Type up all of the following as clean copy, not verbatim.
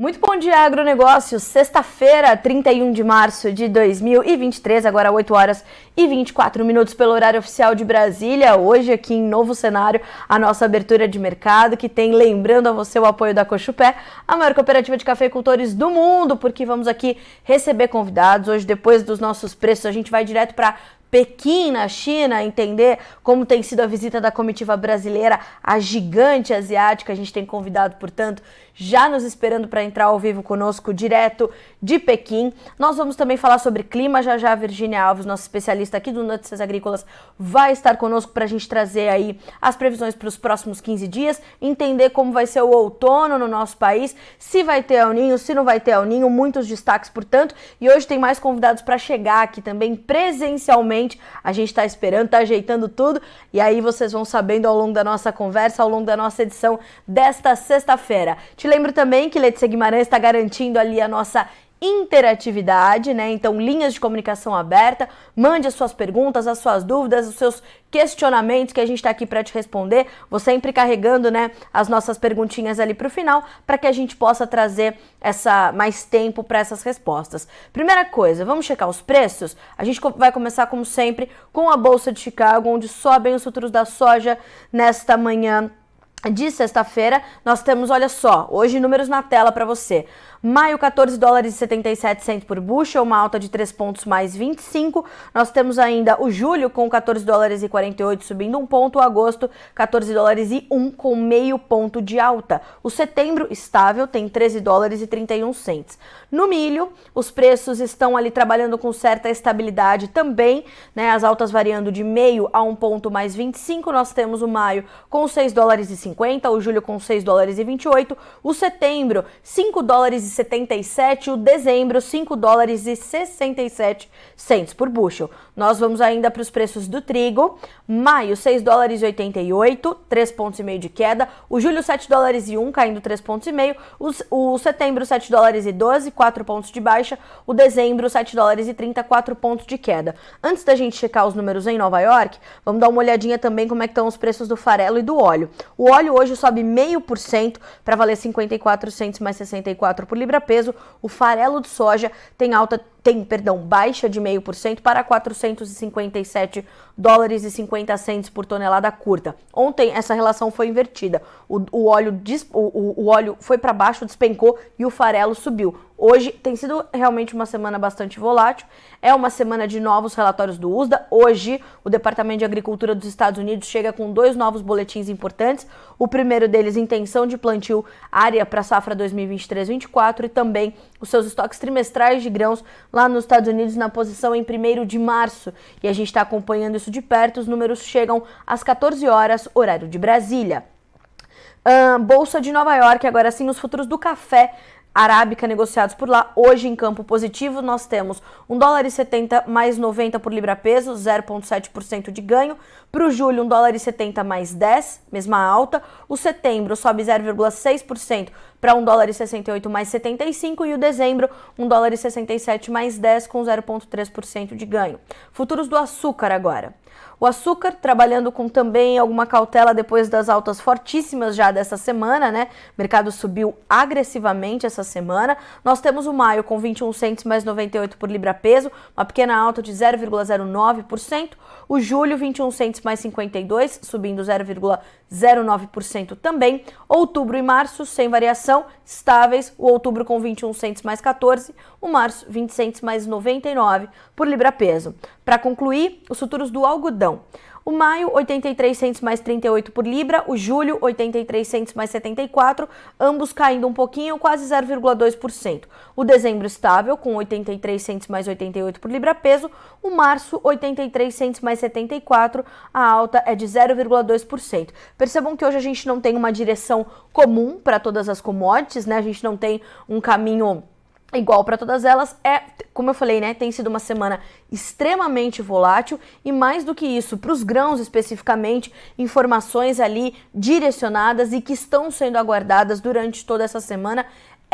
Muito bom dia, agronegócio. Sexta-feira, 31 de março de 2023, agora 8 horas e 24 minutos pelo horário oficial de Brasília. Hoje aqui em novo cenário, a nossa abertura de mercado, que tem, lembrando a você, o apoio da Cochupé, a maior cooperativa de cafeicultores do mundo, porque vamos aqui receber convidados. Hoje, depois dos nossos preços, a gente vai direto para Pequim, na China, entender como tem sido a visita da comitiva brasileira, a gigante asiática. A gente tem convidado, portanto, já nos esperando para entrar ao vivo conosco, direto de Pequim. Nós vamos também falar sobre clima, já a Virgínia Alves, nossa especialista aqui do Notícias Agrícolas, vai estar conosco para a gente trazer aí as previsões para os próximos 15 dias, entender como vai ser o outono no nosso país, se vai ter El Ninho, se não vai ter El Ninho, muitos destaques, portanto, e hoje tem mais convidados para chegar aqui também presencialmente. A gente está esperando, está ajeitando tudo, e aí vocês vão sabendo ao longo da nossa conversa, ao longo da nossa edição desta sexta-feira. Te lembro também que Letícia Guimarães está garantindo ali a nossa interatividade, né? Então, linhas de comunicação aberta, mande as suas perguntas, as suas dúvidas, os seus questionamentos, que a gente está aqui para te responder. Vou sempre carregando, né, as nossas perguntinhas ali para o final, para que a gente possa trazer mais tempo para essas respostas. Primeira coisa, vamos checar os preços? A gente vai começar, como sempre, com a Bolsa de Chicago, onde sobem os futuros da soja nesta manhã de sexta-feira. Nós temos, olha só, hoje números na tela para você. Maio, 14 dólares e 77 centos por bushel, uma alta de 3 pontos mais 25. Nós temos ainda o julho com 14 dólares e 48 subindo 1 ponto. O agosto, 14 dólares e 1 com meio ponto de alta. O setembro estável tem 13 dólares e 31 centos. No milho, os preços estão ali trabalhando com certa estabilidade também, né? As altas variando de meio a 1 ponto mais 25. Nós temos o maio com 6 dólares e 50, o julho com 6 dólares e 28, o setembro 5 dólares e 77, o dezembro 5 dólares e 67 centos por bushel. Nós vamos ainda para os preços do trigo. Maio 6 dólares e 88, 3 pontos e meio de queda, o julho 7 dólares e 1, caindo 3 pontos e meio, o setembro 7 dólares e 12, 4 pontos de baixa, o dezembro 7 dólares e 30, 4 pontos de queda. Antes da gente checar os números em Nova York, vamos dar uma olhadinha também como é que estão os preços do farelo e do óleo. O óleo hoje sobe 0,5% para valer 54 centos mais 64 por libra-peso. O farelo de soja tem baixa de 0,5% para 457 dólares e 50 centos por tonelada curta. Ontem essa relação foi invertida. O óleo foi para baixo, despencou, e o farelo subiu. Hoje tem sido realmente uma semana bastante volátil. É uma semana de novos relatórios do USDA. Hoje, o Departamento de Agricultura dos Estados Unidos chega com 2 novos boletins importantes. O primeiro deles, intenção de plantio área para a safra 2023-24, e também os seus estoques trimestrais de grãos lá nos Estados Unidos na posição em 1º de março. E a gente está acompanhando isso de perto. Os números chegam às 14 horas, horário de Brasília. Bolsa de Nova York, agora sim, os futuros do café arábica negociados por lá. Hoje em campo positivo nós temos 1 dólar e 70 mais 90 por libra-peso, 0,7% de ganho. Para o julho, 1 dólar e 70 mais 10, mesma alta. O setembro sobe 0,6% para 1 dólar e 68 mais 75, e o dezembro 1 dólar e 67 mais 10 com 0,3% de ganho. Futuros do açúcar agora. O açúcar trabalhando com também alguma cautela depois das altas fortíssimas já dessa semana, né? O mercado subiu agressivamente essa semana. Nós temos o maio com 21 centos mais 98 por libra-peso, uma pequena alta de 0,09%. O julho, 21 centos mais 52, subindo 0,09% também. Outubro e março, sem variação, estáveis. O outubro com 21 centos mais 14, o março, 20 centos mais 99 por libra-peso. Para concluir, os futuros do algodão. O maio, 83 centos mais 38 por libra, o julho, 83 centos mais 74, ambos caindo um pouquinho, quase 0,2%. O dezembro estável, com 83 centos mais 88 por libra-peso, o março, 83 centos mais 74, a alta é de 0,2%. Percebam que hoje a gente não tem uma direção comum para todas as commodities, né? A gente não tem um caminho igual para todas elas. Como eu falei, né, tem sido uma semana extremamente volátil, e mais do que isso, para os grãos especificamente, informações ali direcionadas e que estão sendo aguardadas durante toda essa semana.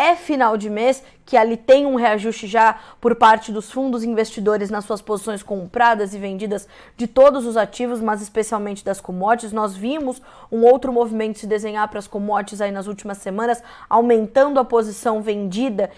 é final de mês, que ali tem um reajuste já por parte dos fundos investidores nas suas posições compradas e vendidas de todos os ativos, mas especialmente das commodities. Nós vimos um outro movimento se desenhar para as commodities aí nas últimas semanas, aumentando a posição vendida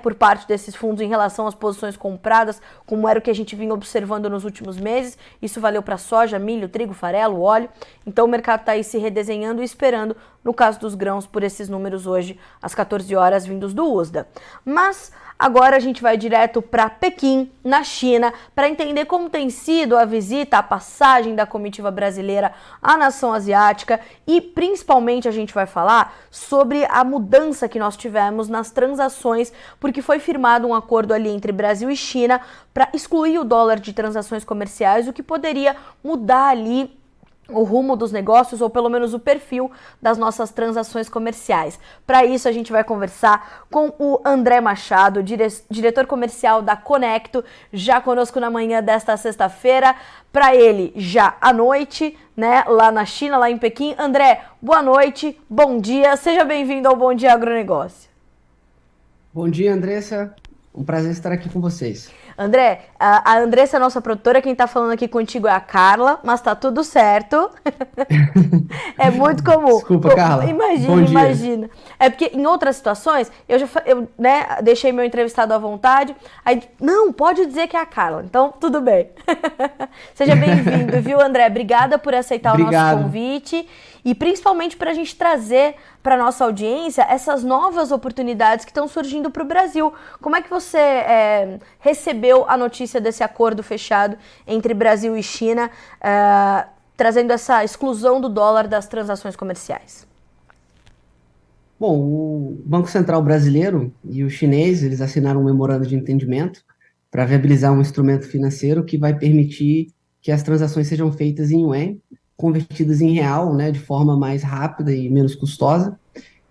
por parte desses fundos em relação às posições compradas, como era o que a gente vinha observando nos últimos meses. Isso valeu para soja, milho, trigo, farelo, óleo. Então o mercado está aí se redesenhando e esperando, no caso dos grãos, por esses números hoje às 14 horas vindos do USDA. Mas agora a gente vai direto para Pequim, na China, para entender como tem sido a visita, a passagem da comitiva brasileira à nação asiática e principalmente a gente vai falar sobre a mudança que nós tivemos nas transações, porque foi firmado um acordo ali entre Brasil e China para excluir o dólar de transações comerciais, o que poderia mudar ali o rumo dos negócios ou pelo menos o perfil das nossas transações comerciais. Para isso a gente vai conversar com o André Machado, diretor comercial da Conecto, já conosco na manhã desta sexta-feira. Para ele já à noite, né, lá na China, lá em Pequim. André, boa noite, bom dia, seja bem-vindo ao Bom Dia Agronegócio. Bom dia, Andressa. Um prazer estar aqui com vocês. André, a Andressa é nossa produtora, quem tá falando aqui contigo é a Carla, mas tá tudo certo. É muito comum. Desculpa, Carla. Imagina. É porque em outras situações, eu deixei meu entrevistado à vontade, aí, não, pode dizer que é a Carla, então tudo bem. Seja bem-vindo, viu, André? Obrigada por aceitar o nosso convite e principalmente para a gente trazer para nossa audiência essas novas oportunidades que estão surgindo para o Brasil. Como é que você recebeu a notícia desse acordo fechado entre Brasil e China, trazendo essa exclusão do dólar das transações comerciais? Bom, o Banco Central brasileiro e o chinês, eles assinaram um memorando de entendimento para viabilizar um instrumento financeiro que vai permitir que as transações sejam feitas em yuan, convertidas em real, né, de forma mais rápida e menos custosa.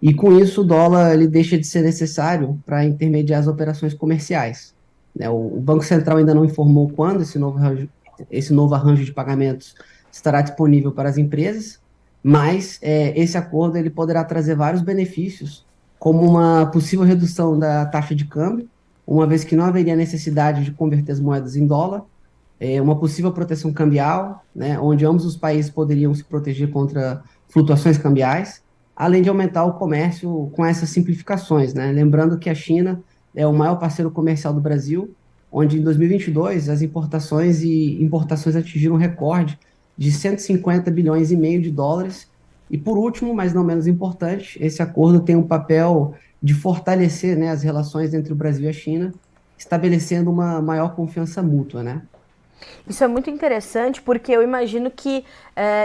E com isso o dólar ele deixa de ser necessário para intermediar as operações comerciais. O Banco Central ainda não informou quando esse novo arranjo de pagamentos estará disponível para as empresas, mas esse acordo ele poderá trazer vários benefícios, como uma possível redução da taxa de câmbio, uma vez que não haveria necessidade de converter as moedas em dólar, uma possível proteção cambial, né, onde ambos os países poderiam se proteger contra flutuações cambiais, além de aumentar o comércio com essas simplificações, né? Lembrando que a China é o maior parceiro comercial do Brasil, onde em 2022 as importações e importações atingiram um recorde de 150 bilhões e meio de dólares. E por último, mas não menos importante, esse acordo tem um papel de fortalecer, né, as relações entre o Brasil e a China, estabelecendo uma maior confiança mútua, né? Isso é muito interessante porque eu imagino que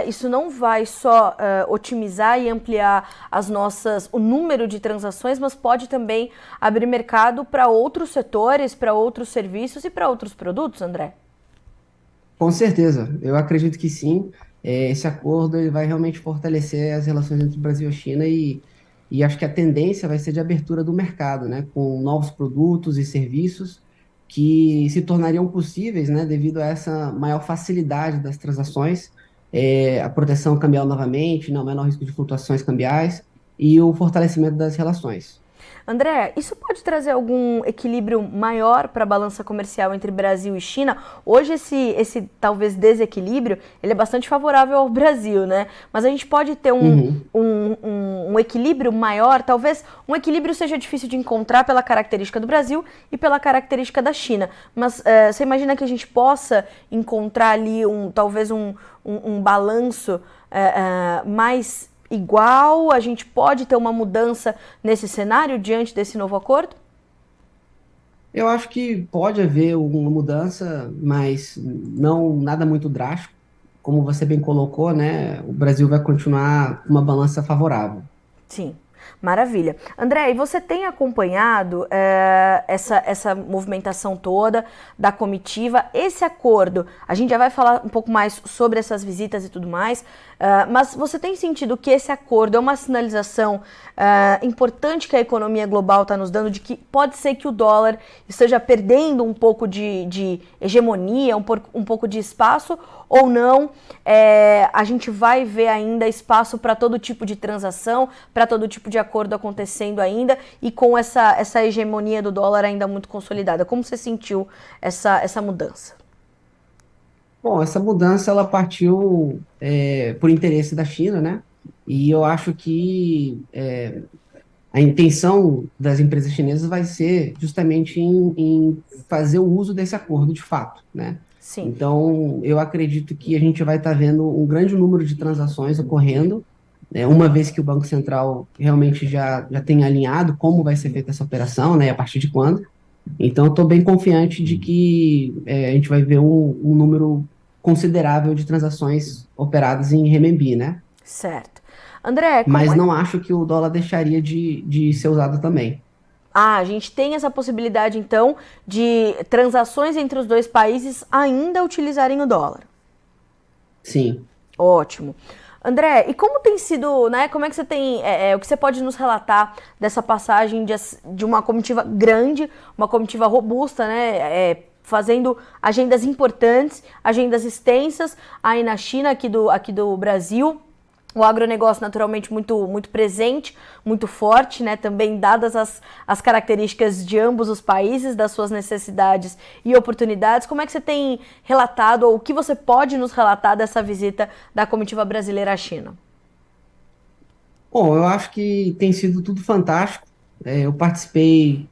isso não vai só otimizar e ampliar o número de transações, mas pode também abrir mercado para outros setores, para outros serviços e para outros produtos, André? Com certeza, eu acredito que sim. Esse acordo ele vai realmente fortalecer as relações entre o Brasil e a China e acho que a tendência vai ser de abertura do mercado, né, com novos produtos e serviços que se tornariam possíveis, né, devido a essa maior facilidade das transações, a proteção cambial novamente, não, menor risco de flutuações cambiais e o fortalecimento das relações. André, isso pode trazer algum equilíbrio maior para a balança comercial entre Brasil e China? Hoje esse talvez desequilíbrio, ele é bastante favorável ao Brasil, né? Mas a gente pode ter um equilíbrio maior, talvez um equilíbrio seja difícil de encontrar pela característica do Brasil e pela característica da China. Mas você imagina que a gente possa encontrar ali talvez um balanço mais igual? A gente pode ter uma mudança nesse cenário diante desse novo acordo? Eu acho que pode haver uma mudança, mas não nada muito drástico. Como você bem colocou, né? O Brasil vai continuar com uma balança favorável. Sim. Maravilha. André, e você tem acompanhado essa movimentação toda da comitiva, esse acordo, a gente já vai falar um pouco mais sobre essas visitas e tudo mais, mas você tem sentido que esse acordo é uma sinalização importante que a economia global está nos dando de que pode ser que o dólar esteja perdendo um pouco de hegemonia, um pouco de espaço, ou não? A gente vai ver ainda espaço para todo tipo de transação, para todo tipo de acordo acontecendo ainda, e com essa hegemonia do dólar ainda muito consolidada. Como você sentiu essa mudança? Bom, essa mudança ela partiu por interesse da China, né? E eu acho que a intenção das empresas chinesas vai ser justamente em fazer o uso desse acordo de fato, né? Sim. Então, eu acredito que a gente vai estar vendo um grande número de transações ocorrendo, né, uma vez que o Banco Central realmente já tenha alinhado como vai ser feita essa operação, né, a partir de quando. Então, eu estou bem confiante de que a gente vai ver um número considerável de transações operadas em renminbi, né? Certo. André, como Mas é? não acho que o dólar deixaria de ser usado também. A gente tem essa possibilidade, então, de transações entre os dois países ainda utilizarem o dólar. Sim. Ótimo. André, e como tem sido, né? Como é que você tem, o que você pode nos relatar dessa passagem de uma comitiva grande, uma comitiva robusta, né? Fazendo agendas importantes, agendas extensas aí na China, aqui do Brasil. O agronegócio naturalmente muito presente, muito forte, né? Também dadas as características de ambos os países, das suas necessidades e oportunidades. Como é que você tem relatado, ou o que você pode nos relatar dessa visita da comitiva brasileira à China? Bom, eu acho que tem sido tudo fantástico. Eu participei,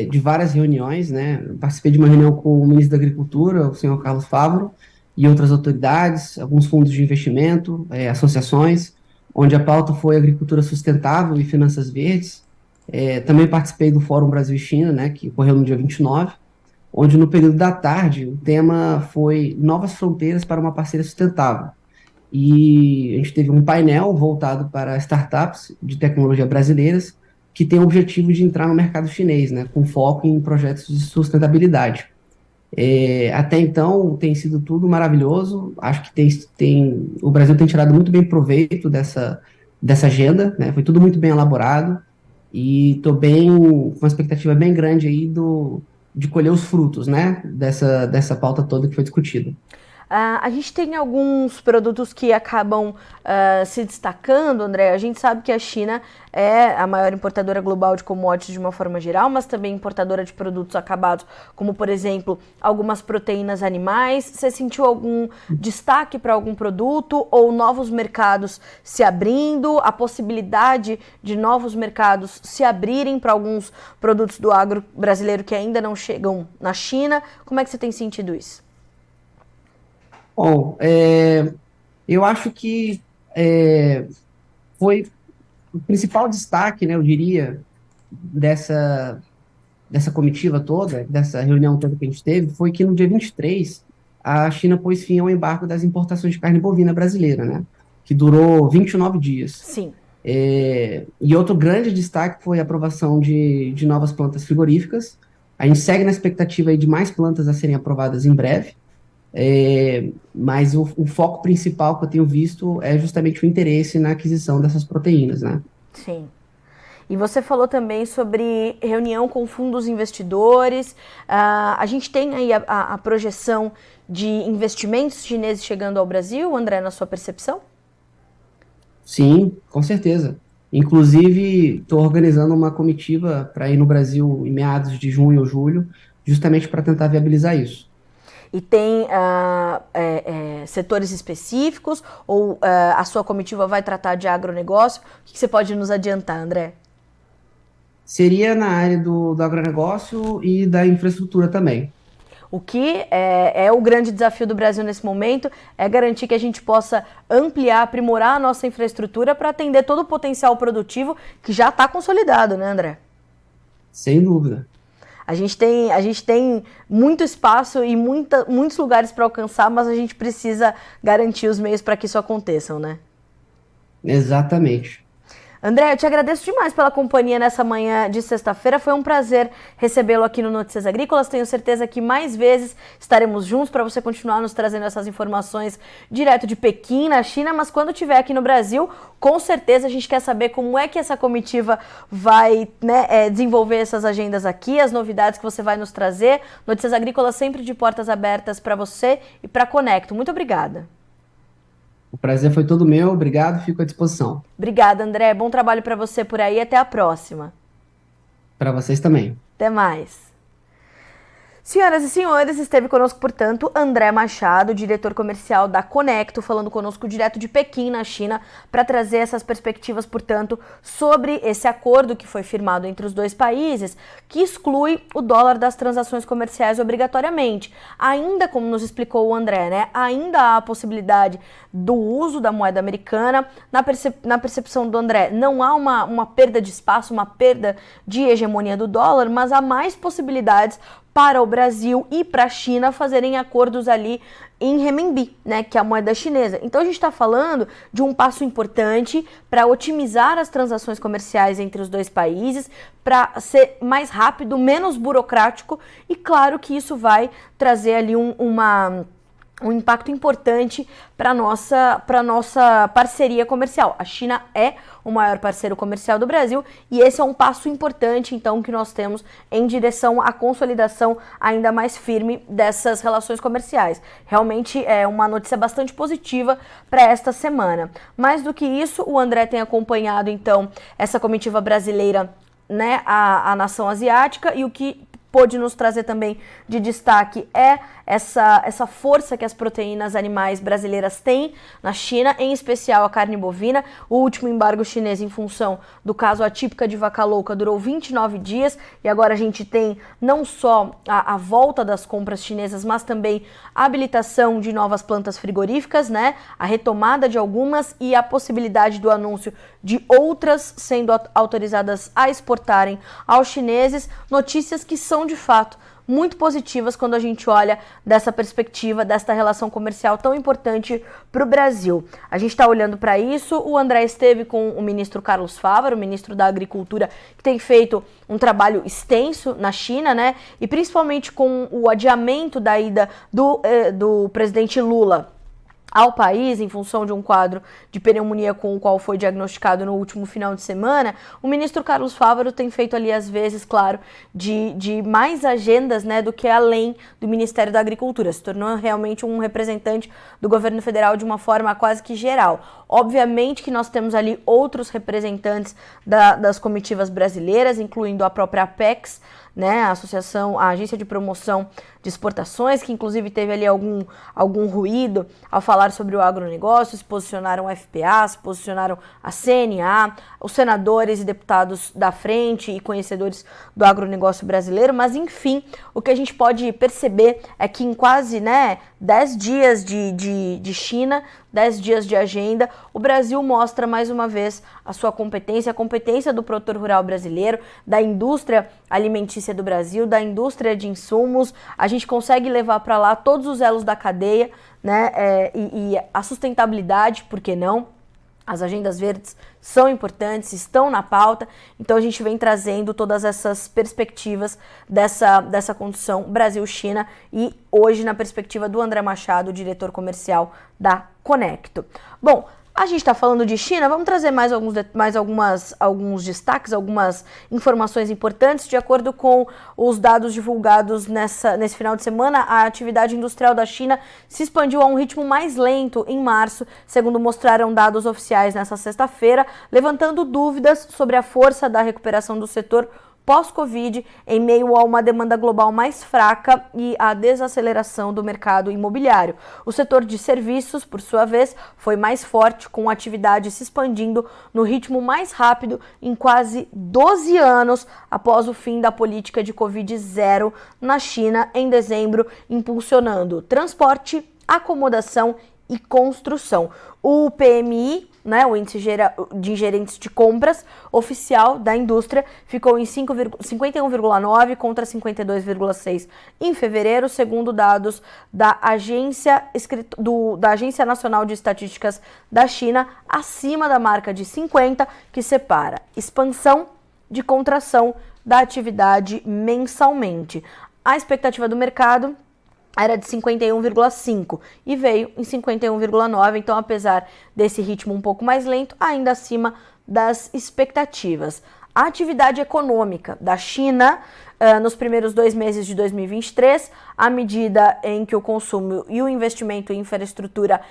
de várias reuniões, né? Eu participei de uma reunião com o ministro da Agricultura, o senhor Carlos Favaro, e outras autoridades, alguns fundos de investimento, associações, onde a pauta foi agricultura sustentável e finanças verdes. Também participei do Fórum Brasil e China, né? Que ocorreu no dia 29, onde no período da tarde o tema foi Novas Fronteiras para uma Parceria Sustentável. E a gente teve um painel voltado para startups de tecnologia brasileiras que tem o objetivo de entrar no mercado chinês, né, com foco em projetos de sustentabilidade. Até então tem sido tudo maravilhoso. Acho que o Brasil tem tirado muito bem proveito dessa agenda, né? Foi tudo muito bem elaborado e estou bem com uma expectativa bem grande aí de colher os frutos, né? Dessa pauta toda que foi discutida. A gente tem alguns produtos que acabam se destacando, André. A gente sabe que a China é a maior importadora global de commodities de uma forma geral, mas também importadora de produtos acabados, como, por exemplo, algumas proteínas animais. Você sentiu algum destaque para algum produto ou novos mercados se abrindo, a possibilidade de novos mercados se abrirem para alguns produtos do agro brasileiro que ainda não chegam na China? Como é que você tem sentido isso? Bom, eu acho que foi o principal destaque, né, eu diria, dessa comitiva toda, dessa reunião toda que a gente teve, foi que no dia 23 a China pôs fim ao embargo das importações de carne bovina brasileira, né, que durou 29 dias. Sim. E outro grande destaque foi a aprovação de novas plantas frigoríficas. A gente segue na expectativa aí de mais plantas a serem aprovadas em breve. Mas o foco principal que eu tenho visto é justamente o interesse na aquisição dessas proteínas, né? Sim. E você falou também sobre reunião com fundos investidores. A gente tem aí a projeção de investimentos chineses chegando ao Brasil, André, na sua percepção? Sim, com certeza. Inclusive, estou organizando uma comitiva para ir no Brasil em meados de junho ou julho, justamente para tentar viabilizar isso. E tem setores específicos ou a sua comitiva vai tratar de agronegócio? O que você pode nos adiantar, André? Seria na área do agronegócio e da infraestrutura também. O que é o grande desafio do Brasil nesse momento é garantir que a gente possa ampliar, aprimorar a nossa infraestrutura para atender todo o potencial produtivo que já está consolidado, né, André? Sem dúvida. A gente tem muito espaço e muitos lugares para alcançar, mas a gente precisa garantir os meios para que isso aconteça, né? Exatamente. André, eu te agradeço demais pela companhia nessa manhã de sexta-feira. Foi um prazer recebê-lo aqui no Notícias Agrícolas. Tenho certeza que mais vezes estaremos juntos para você continuar nos trazendo essas informações direto de Pequim, na China. Mas quando estiver aqui no Brasil, com certeza a gente quer saber como é que essa comitiva vai, desenvolver essas agendas aqui, as novidades que você vai nos trazer. Notícias Agrícolas sempre de portas abertas para você e para a Conecto. Muito obrigada. O prazer foi todo meu, obrigado, fico à disposição. Obrigada, André. Bom trabalho para você por aí. Até a próxima. Para vocês também. Até mais. Senhoras e senhores, esteve conosco, portanto, André Machado, diretor comercial da Conecto, falando conosco direto de Pequim, na China, para trazer essas perspectivas, portanto, sobre esse acordo que foi firmado entre os dois países, que exclui o dólar das transações comerciais obrigatoriamente. Ainda, como nos explicou o André, ainda há a possibilidade do uso da moeda americana. Na percepção do André, não há uma perda de espaço, uma perda de hegemonia do dólar, mas há mais possibilidades para o Brasil e para a China fazerem acordos ali em renminbi, que é a moeda chinesa. Então a gente está falando de um passo importante para otimizar as transações comerciais entre os dois países, para ser mais rápido, menos burocrático, e claro que isso vai trazer ali um impacto importante para nossa parceria comercial. A China é o maior parceiro comercial do Brasil e esse é um passo importante, então, que nós temos em direção à consolidação ainda mais firme dessas relações comerciais. Realmente é uma notícia bastante positiva para esta semana. Mais do que isso, o André tem acompanhado, então, essa comitiva brasileira, à nação asiática, e o que pôde nos trazer também de destaque é essa força que as proteínas animais brasileiras têm na China, em especial a carne bovina. O último embargo chinês em função do caso atípica de vaca louca durou 29 dias e agora a gente tem não só a volta das compras chinesas, mas também a habilitação de novas plantas frigoríficas, a retomada de algumas e a possibilidade do anúncio de outras sendo autorizadas a exportarem aos chineses. Notícias que são de fato muito positivas quando a gente olha dessa perspectiva, desta relação comercial tão importante para o Brasil. A gente está olhando para isso. O André esteve com o ministro Carlos Fávaro, o ministro da Agricultura, que tem feito um trabalho extenso na China, e principalmente com o adiamento da ida do presidente Lula ao país, em função de um quadro de pneumonia com o qual foi diagnosticado no último final de semana. O ministro Carlos Fávaro tem feito ali, às vezes, claro, de mais agendas, do que além do Ministério da Agricultura. Se tornou realmente um representante do governo federal de uma forma quase que geral. Obviamente que nós temos ali outros representantes das comitivas brasileiras, incluindo a própria Apex, a Agência de Promoção de Exportações, que inclusive teve ali algum ruído ao falar sobre o agronegócio. Se posicionaram o FPA, se posicionaram a CNA, os senadores e deputados da frente e conhecedores do agronegócio brasileiro, mas enfim, o que a gente pode perceber é que em quase 10 dias de China, 10 dias de agenda, o Brasil mostra mais uma vez a sua competência, a competência do produtor rural brasileiro, da indústria alimentícia do Brasil, da indústria de insumos. A gente consegue levar para lá todos os elos da cadeia, e a sustentabilidade, por que não? As agendas verdes são importantes, estão na pauta, então a gente vem trazendo todas essas perspectivas dessa condição Brasil-China e hoje na perspectiva do André Machado, diretor comercial da Conecto. Bom, a gente está falando de China, vamos trazer mais alguns destaques, algumas informações importantes. De acordo com os dados divulgados nesse final de semana, a atividade industrial da China se expandiu a um ritmo mais lento em março, segundo mostraram dados oficiais nessa sexta-feira, levantando dúvidas sobre a força da recuperação do setor pós-Covid, em meio a uma demanda global mais fraca e a desaceleração do mercado imobiliário. O setor de serviços, por sua vez, foi mais forte, com a atividade se expandindo no ritmo mais rápido em quase 12 anos após o fim da política de Covid-0 na China em dezembro, impulsionando transporte, acomodação e construção. O PMI, né, o índice de gerentes de compras oficial da indústria, ficou em 51,9 contra 52,6 em fevereiro, segundo dados da Agência Nacional de Estatísticas da China, acima da marca de 50, que separa expansão de contração da atividade mensalmente. A expectativa do mercado era de 51,5 e veio em 51,9, então apesar desse ritmo um pouco mais lento, ainda acima das expectativas. A atividade econômica da China nos primeiros 2 meses de 2023, à medida em que o consumo e o investimento em infraestrutura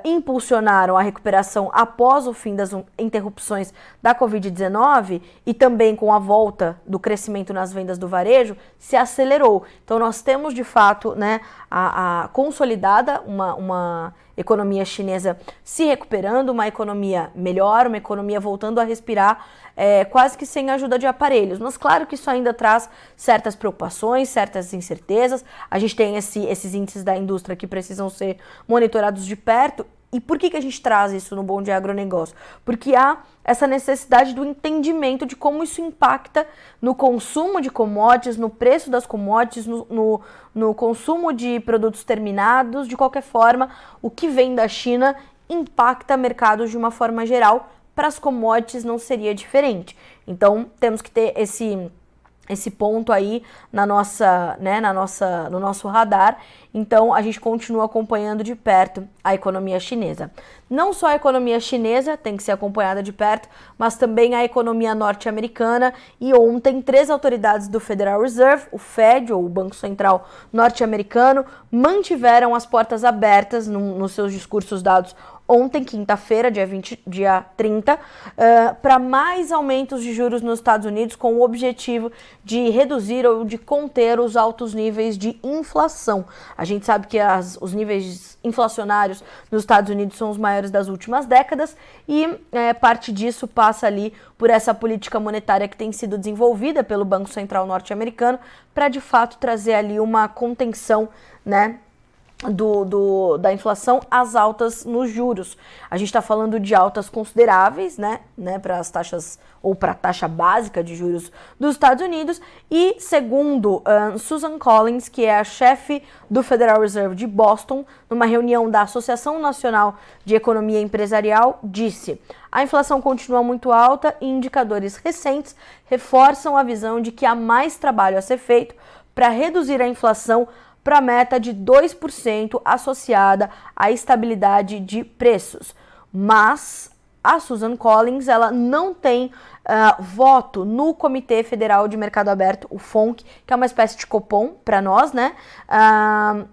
impulsionaram a recuperação após o fim das interrupções da Covid-19 e também com a volta do crescimento nas vendas do varejo, se acelerou. Então nós temos de fato, né, a consolidada uma economia chinesa se recuperando, uma economia melhor, uma economia voltando a respirar, quase que sem ajuda de aparelhos. Mas claro que isso ainda traz certas preocupações, certas incertezas. A gente tem esses índices da indústria que precisam ser monitorados de perto. E por que a gente traz isso no Bom Dia Agronegócio? Porque há essa necessidade do entendimento de como isso impacta no consumo de commodities, no preço das commodities, no consumo de produtos terminados. De qualquer forma, o que vem da China impacta mercados de uma forma geral. Para as commodities não seria diferente. Então, temos que ter esse ponto aí no nosso radar. Então, a gente continua acompanhando de perto a economia chinesa. Não só a economia chinesa tem que ser acompanhada de perto, mas também a economia norte-americana. E ontem, 3 autoridades do Federal Reserve, o Fed, ou o Banco Central norte-americano, mantiveram as portas abertas nos seus discursos dados ontem, quinta-feira, dia 30, para mais aumentos de juros nos Estados Unidos, com o objetivo de reduzir ou de conter os altos níveis de inflação. A gente sabe que os níveis inflacionários nos Estados Unidos são os maiores das últimas décadas e parte disso passa ali por essa política monetária que tem sido desenvolvida pelo Banco Central norte-americano para, de fato, trazer ali uma contenção, né, da inflação às altas nos juros. A gente está falando de altas consideráveis, né, para as taxas ou para a taxa básica de juros dos Estados Unidos. E segundo Susan Collins, que é a chefe do Federal Reserve de Boston, numa reunião da Associação Nacional de Economia Empresarial, disse: a inflação continua muito alta e indicadores recentes reforçam a visão de que há mais trabalho a ser feito para reduzir a inflação para a meta de 2% associada à estabilidade de preços. Mas a Susan Collins, ela não tem voto no Comitê Federal de Mercado Aberto, o FONC, que é uma espécie de Copom para nós, né?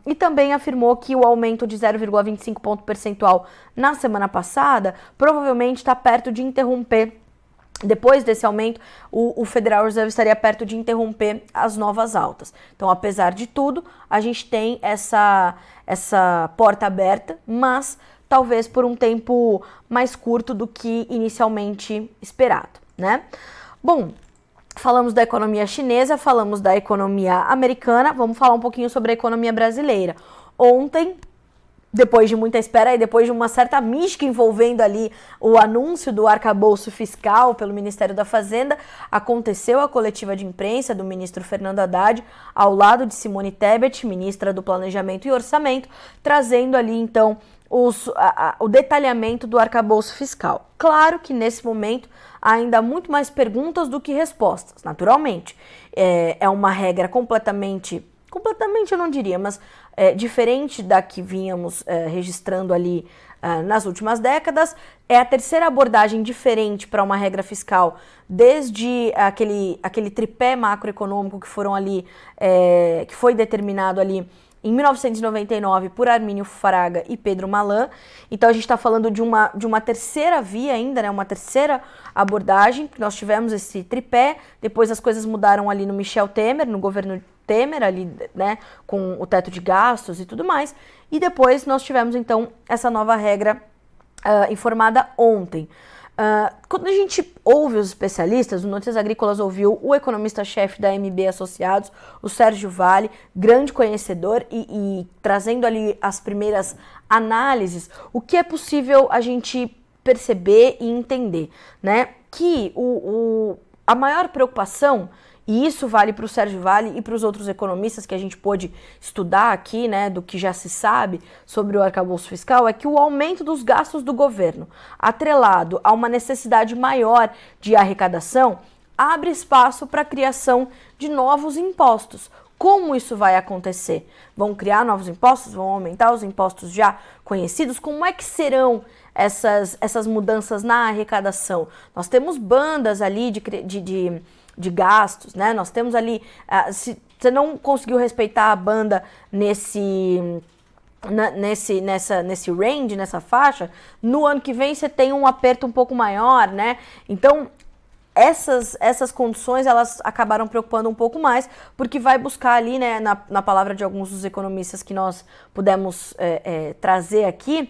E também afirmou que o aumento de 0,25 ponto percentual na semana passada provavelmente está perto de interromper. Depois desse aumento, o Federal Reserve estaria perto de interromper as novas altas. Então, apesar de tudo, a gente tem essa porta aberta, mas talvez por um tempo mais curto do que inicialmente esperado, né? Bom, falamos da economia chinesa, falamos da economia americana, vamos falar um pouquinho sobre a economia brasileira. Ontem, depois de muita espera e depois de uma certa mística envolvendo ali o anúncio do arcabouço fiscal pelo Ministério da Fazenda, aconteceu a coletiva de imprensa do ministro Fernando Haddad, ao lado de Simone Tebet, ministra do Planejamento e Orçamento, trazendo ali então o detalhamento do arcabouço fiscal. Claro que nesse momento há ainda muito mais perguntas do que respostas, naturalmente. É uma regra completamente eu não diria, mas diferente da que vínhamos registrando ali nas últimas décadas. É a terceira abordagem diferente para uma regra fiscal, desde aquele tripé macroeconômico que foram ali, que foi determinado ali em 1999 por Armínio Fraga e Pedro Malan. Então a gente está falando de uma terceira via ainda, né? Uma terceira abordagem. Nós tivemos esse tripé, depois as coisas mudaram ali no Michel Temer, no governo Temer, ali, né, com o teto de gastos e tudo mais. E depois nós tivemos então essa nova regra informada ontem. Quando a gente ouve os especialistas, o Notícias Agrícolas ouviu o economista-chefe da MB Associados, o Sérgio Vale, grande conhecedor e trazendo ali as primeiras análises, o que é possível a gente perceber e entender, né? Que a maior preocupação, e isso vale para o Sérgio Vale e para os outros economistas que a gente pôde estudar aqui, né, do que já se sabe sobre o arcabouço fiscal, é que o aumento dos gastos do governo, atrelado a uma necessidade maior de arrecadação, abre espaço para a criação de novos impostos. Como isso vai acontecer? Vão criar novos impostos? Vão aumentar os impostos já conhecidos? Como é que serão essas mudanças na arrecadação? Nós temos bandas ali de gastos, né? Nós temos ali, se você não conseguiu respeitar a banda nesse range, nessa faixa, no ano que vem você tem um aperto um pouco maior, né? Então, essas condições, elas acabaram preocupando um pouco mais, porque vai buscar ali, né, na palavra de alguns dos economistas que nós pudemos trazer aqui,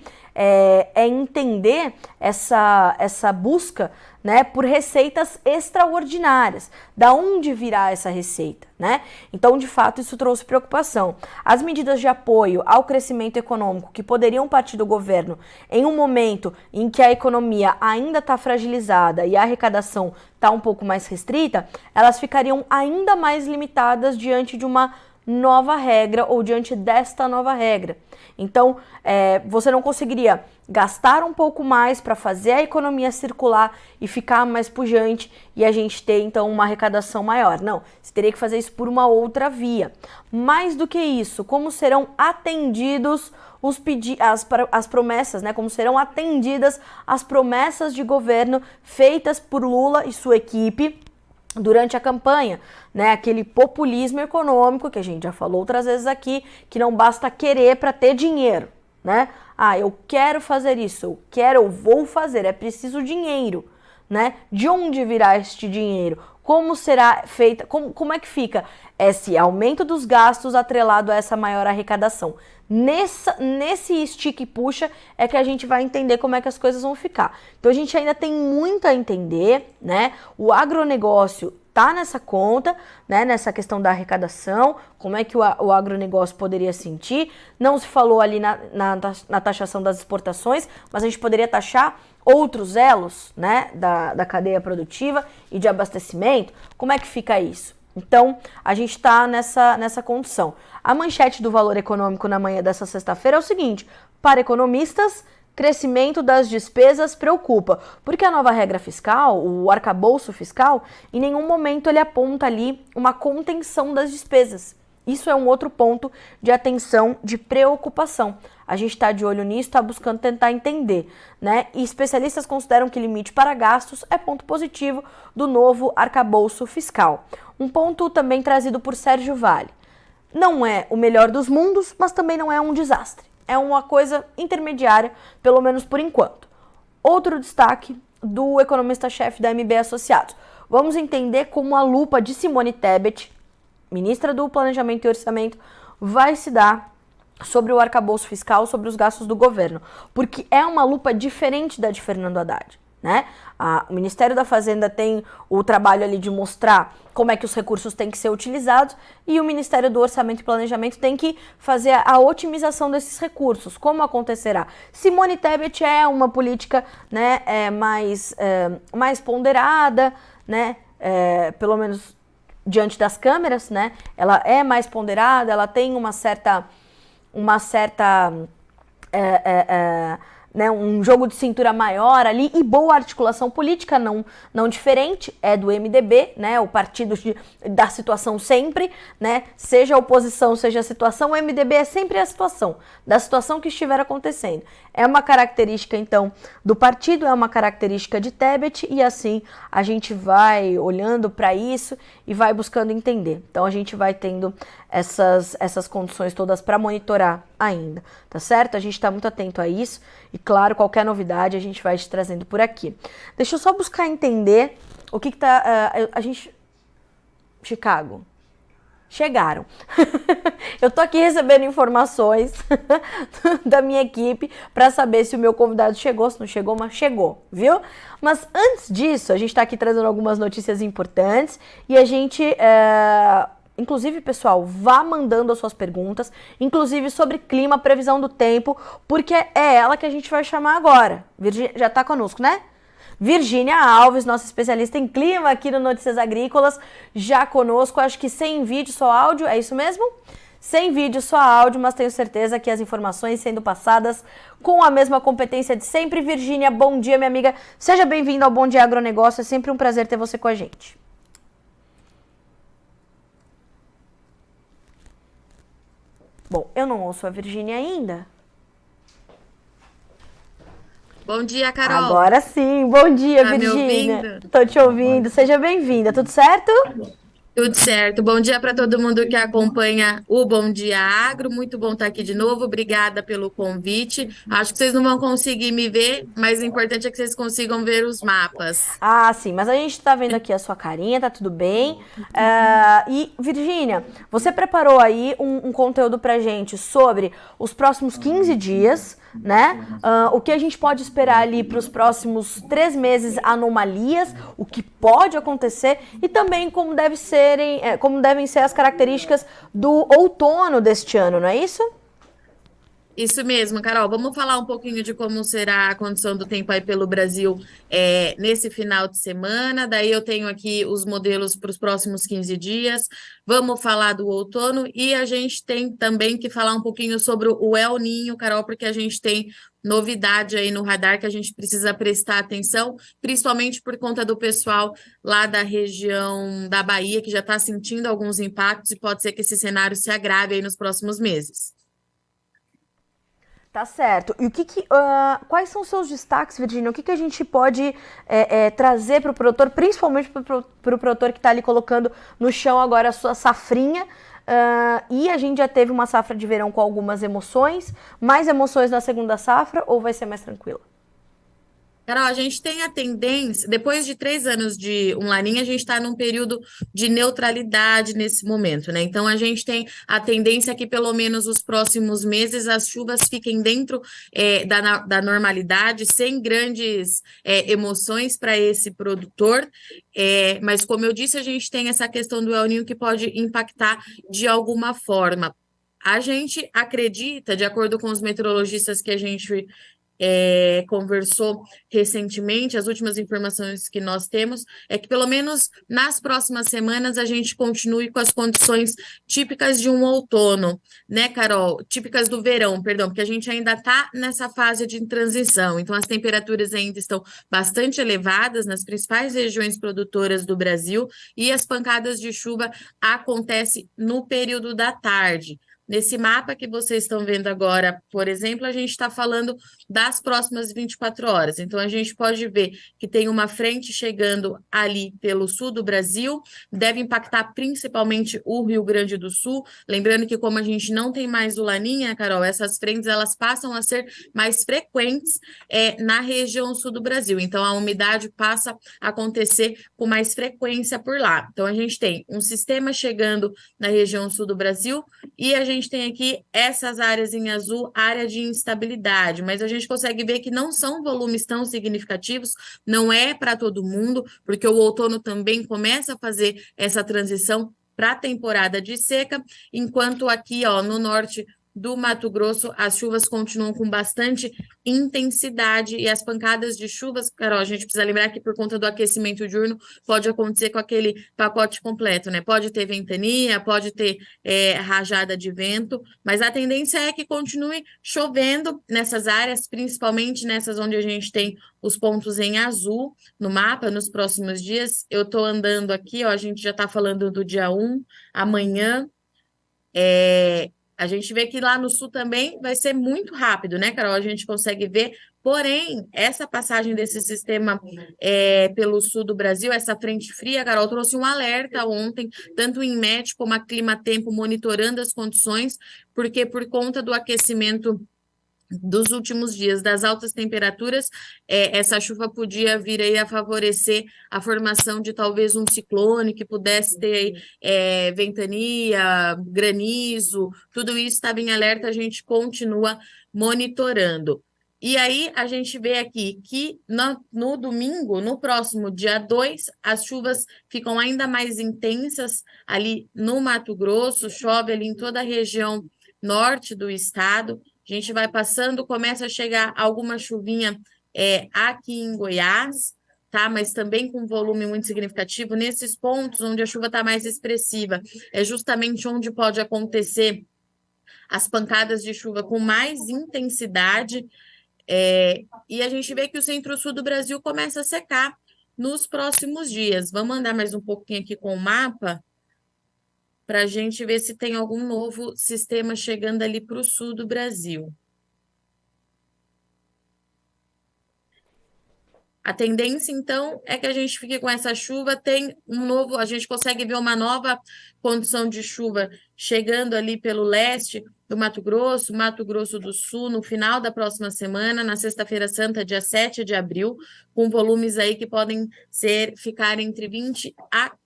entender essa busca, né, por receitas extraordinárias. Da onde virá essa receita, né? Então, de fato, isso trouxe preocupação. As medidas de apoio ao crescimento econômico que poderiam partir do governo em um momento em que a economia ainda está fragilizada e a arrecadação está um pouco mais restrita, elas ficariam ainda mais limitadas diante de uma nova regra ou diante desta nova regra. Então, você não conseguiria gastar um pouco mais para fazer a economia circular e ficar mais pujante e a gente ter, então, uma arrecadação maior. Não, você teria que fazer isso por uma outra via. Mais do que isso, como serão atendidos as promessas, né? Como serão atendidas as promessas de governo feitas por Lula e sua equipe durante a campanha, né? Aquele populismo econômico que a gente já falou outras vezes aqui, que não basta querer para ter dinheiro, né? Ah, eu quero fazer isso, eu vou fazer, é preciso dinheiro, né? De onde virá este dinheiro? Como será feita, como é que fica esse aumento dos gastos atrelado a essa maior arrecadação? Nesse estica e puxa é que a gente vai entender como é que as coisas vão ficar. Então a gente ainda tem muito a entender, né? O agronegócio tá nessa conta, né? Nessa questão da arrecadação, como é que o agronegócio poderia sentir. Não se falou ali na taxação das exportações, mas a gente poderia taxar outros elos, né? Da cadeia produtiva e de abastecimento. Como é que fica isso? Então, a gente está nessa condição. A manchete do Valor Econômico na manhã dessa sexta-feira é o seguinte: para economistas, crescimento das despesas preocupa, porque a nova regra fiscal, o arcabouço fiscal, em nenhum momento ele aponta ali uma contenção das despesas. Isso é um outro ponto de atenção, de preocupação. A gente está de olho nisso, está buscando tentar entender, né? E especialistas consideram que limite para gastos é ponto positivo do novo arcabouço fiscal. Um ponto também trazido por Sérgio Vale. Não é o melhor dos mundos, mas também não é um desastre. É uma coisa intermediária, pelo menos por enquanto. Outro destaque do economista-chefe da MB Associados. Vamos entender como a lupa de Simone Tebet, ministra do Planejamento e Orçamento, vai se dar sobre o arcabouço fiscal, sobre os gastos do governo. Porque é uma lupa diferente da de Fernando Haddad, né? O Ministério da Fazenda tem o trabalho ali de mostrar como é que os recursos têm que ser utilizados e o Ministério do Orçamento e Planejamento tem que fazer a otimização desses recursos. Como acontecerá? Simone Tebet é uma política, né, mais ponderada, né, pelo menos diante das câmeras, né? Ela é mais ponderada, ela tem uma certa né, um jogo de cintura maior ali e boa articulação política, não diferente, é do MDB, né, o partido da situação sempre, né, seja a oposição, seja a situação, o MDB é sempre a situação, da situação que estiver acontecendo. É uma característica, então, do partido, é uma característica de Tebet e assim a gente vai olhando para isso e vai buscando entender. Então a gente vai tendo essas condições todas para monitorar ainda, tá certo? A gente está muito atento a isso e, claro, qualquer novidade a gente vai te trazendo por aqui. Deixa eu só buscar entender o que tá... Chicago. Chegaram. Eu tô aqui recebendo informações da minha equipe para saber se o meu convidado chegou, se não chegou, mas chegou, viu? Mas antes disso, a gente tá aqui trazendo algumas notícias importantes e a gente Inclusive, pessoal, vá mandando as suas perguntas, inclusive sobre clima, previsão do tempo, porque é ela que a gente vai chamar agora. Virgínia já tá conosco, né? Virgínia Alves, nossa especialista em clima aqui no Notícias Agrícolas, já conosco, acho que sem vídeo, só áudio, é isso mesmo? Sem vídeo, só áudio, mas tenho certeza que as informações sendo passadas com a mesma competência de sempre. Virgínia, bom dia, minha amiga. Seja bem-vinda ao Bom Dia Agronegócio, é sempre um prazer ter você com a gente. Bom, eu não ouço a Virgínia ainda. Bom dia, Carol. Agora sim, bom dia, Tá me Virgínia. ouvindo? Tô te ouvindo, seja bem-vinda, tudo certo? Tudo certo. Bom dia para todo mundo que acompanha o Bom Dia Agro. Muito bom estar aqui de novo. Obrigada pelo convite. Acho que vocês não vão conseguir me ver, mas o importante é que vocês consigam ver os mapas. Ah, sim, mas a gente tá vendo aqui a sua carinha, tá tudo bem. E, Virgínia, você preparou aí um conteúdo pra gente sobre os próximos 15 dias, né? O que a gente pode esperar ali para os próximos 3 meses, anomalias, o que pode acontecer e também como devem ser as características do outono deste ano, não é isso? Isso mesmo, Carol. Vamos falar um pouquinho de como será a condição do tempo aí pelo Brasil nesse final de semana. Daí eu tenho aqui os modelos para os próximos 15 dias. Vamos falar do outono e a gente tem também que falar um pouquinho sobre o El Ninho, Carol, porque a gente tem novidade aí no radar que a gente precisa prestar atenção, principalmente por conta do pessoal lá da região da Bahia, que já está sentindo alguns impactos e pode ser que esse cenário se agrave aí nos próximos meses. Tá certo. E quais são os seus destaques, Virgínia? O que a gente pode trazer para o produtor, principalmente para o produtor que está ali colocando no chão agora a sua safrinha? E a gente já teve uma safra de verão com algumas emoções. Mais emoções na segunda safra ou vai ser mais tranquila? Carol, a gente tem a tendência, depois de 3 anos de um laninha, a gente está num período de neutralidade nesse momento, né? Então, a gente tem a tendência que, pelo menos os próximos meses, as chuvas fiquem dentro da normalidade, sem grandes emoções para esse produtor. Mas, como eu disse, a gente tem essa questão do El Niño que pode impactar de alguma forma. A gente acredita, de acordo com os meteorologistas que a gente conversou recentemente, as últimas informações que nós temos é que pelo menos nas próximas semanas a gente continue com as condições típicas de um outono, né, Carol? Típicas do verão, perdão, porque a gente ainda está nessa fase de transição, então as temperaturas ainda estão bastante elevadas nas principais regiões produtoras do Brasil e as pancadas de chuva acontecem no período da tarde. Nesse mapa que vocês estão vendo agora, por exemplo, a gente está falando das próximas 24 horas. Então, a gente pode ver que tem uma frente chegando ali pelo sul do Brasil, deve impactar principalmente o Rio Grande do Sul. Lembrando que, como a gente não tem mais o Laninha, Carol, essas frentes elas passam a ser mais frequentes na região sul do Brasil. Então, a umidade passa a acontecer com mais frequência por lá. Então, a gente tem um sistema chegando na região sul do Brasil e a gente tem aqui essas áreas em azul, área de instabilidade, mas a gente consegue ver que não são volumes tão significativos, não é para todo mundo, porque o outono também começa a fazer essa transição para a temporada de seca, enquanto aqui, ó, no norte do Mato Grosso, as chuvas continuam com bastante intensidade e as pancadas de chuvas, Carol, a gente precisa lembrar que por conta do aquecimento diurno pode acontecer com aquele pacote completo, né? Pode ter ventania, pode ter rajada de vento, mas a tendência é que continue chovendo nessas áreas, principalmente nessas onde a gente tem os pontos em azul no mapa nos próximos dias. Eu estou andando aqui, ó, a gente já está falando do dia 1, amanhã. A gente vê que lá no sul também vai ser muito rápido, né, Carol? A gente consegue ver, porém, essa passagem desse sistema pelo sul do Brasil, essa frente fria, Carol, trouxe um alerta ontem, tanto o INMET como a Climatempo monitorando as condições, porque por conta do aquecimento dos últimos dias, das altas temperaturas, essa chuva podia vir aí a favorecer a formação de talvez um ciclone que pudesse ter ventania, granizo, tudo isso estava em alerta, a gente continua monitorando. E aí a gente vê aqui que no domingo, no próximo dia 2, as chuvas ficam ainda mais intensas ali no Mato Grosso, chove ali em toda a região norte do estado. A gente vai passando, começa a chegar alguma chuvinha aqui em Goiás, tá? Mas também com volume muito significativo. Nesses pontos onde a chuva está mais expressiva, é justamente onde pode acontecer as pancadas de chuva com mais intensidade. E a gente vê que o centro-sul do Brasil começa a secar nos próximos dias. Vamos andar mais um pouquinho aqui com o mapa para a gente ver se tem algum novo sistema chegando ali para o sul do Brasil. A tendência, então, é que a gente fique com essa chuva, a gente consegue ver uma nova condição de chuva chegando ali pelo leste do Mato Grosso do Sul, no final da próxima semana, na sexta-feira santa, dia 7 de abril, com volumes aí que podem ficar entre 20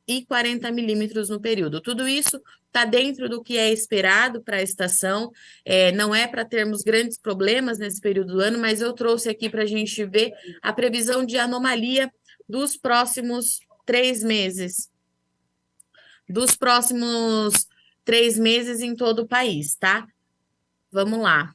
e 40 milímetros no período. Tudo isso está dentro do que é esperado para a estação, não é para termos grandes problemas nesse período do ano, mas eu trouxe aqui para a gente ver a previsão de anomalia dos próximos 3 meses. Dos próximos 3 meses em todo o país, tá? Vamos lá.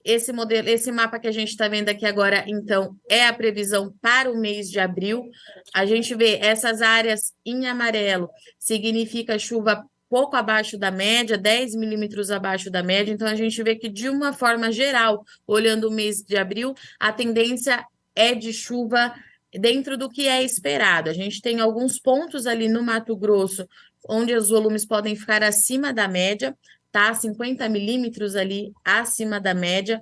Esse mapa que a gente está vendo aqui agora, então, é a previsão para o mês de abril. A gente vê essas áreas em amarelo, significa chuva pouco abaixo da média, 10 milímetros abaixo da média. Então, a gente vê que, de uma forma geral, olhando o mês de abril, a tendência é de chuva dentro do que é esperado. A gente tem alguns pontos ali no Mato Grosso, onde os volumes podem ficar acima da média, tá? 50 milímetros ali acima da média.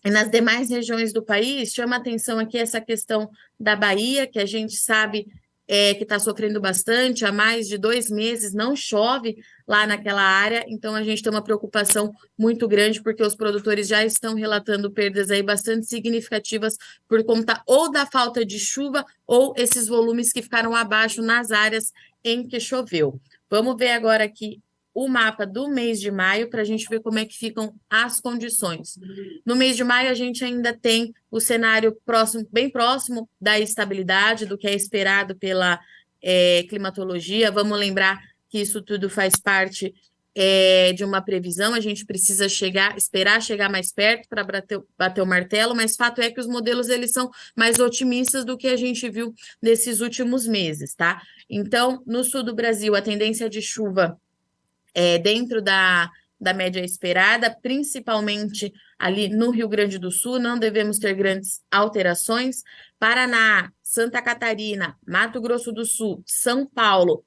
E nas demais regiões do país, chama atenção aqui essa questão da Bahia, que a gente sabe que está sofrendo bastante, há mais de 2 meses não chove lá naquela área, então a gente tem uma preocupação muito grande, porque os produtores já estão relatando perdas aí bastante significativas por conta ou da falta de chuva ou esses volumes que ficaram abaixo nas áreas em que choveu. Vamos ver agora aqui o mapa do mês de maio para a gente ver como é que ficam as condições. No mês de maio, a gente ainda tem o cenário bem próximo da estabilidade, do que é esperado pela climatologia. Vamos lembrar que isso tudo faz parte de uma previsão, a gente precisa esperar chegar mais perto para bater o martelo, mas fato é que os modelos eles são mais otimistas do que a gente viu nesses últimos meses, tá? Então, no sul do Brasil, a tendência de chuva dentro da média esperada, principalmente ali no Rio Grande do Sul, não devemos ter grandes alterações. Paraná, Santa Catarina, Mato Grosso do Sul, São Paulo,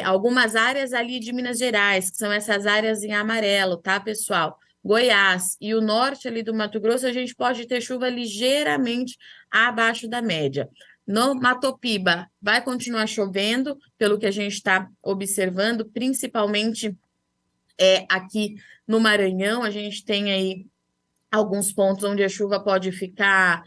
algumas áreas ali de Minas Gerais, que são essas áreas em amarelo, tá, pessoal? Goiás e o norte ali do Mato Grosso, a gente pode ter chuva ligeiramente abaixo da média. No Matopiba, vai continuar chovendo, pelo que a gente está observando, principalmente aqui no Maranhão, a gente tem aí alguns pontos onde a chuva pode ficar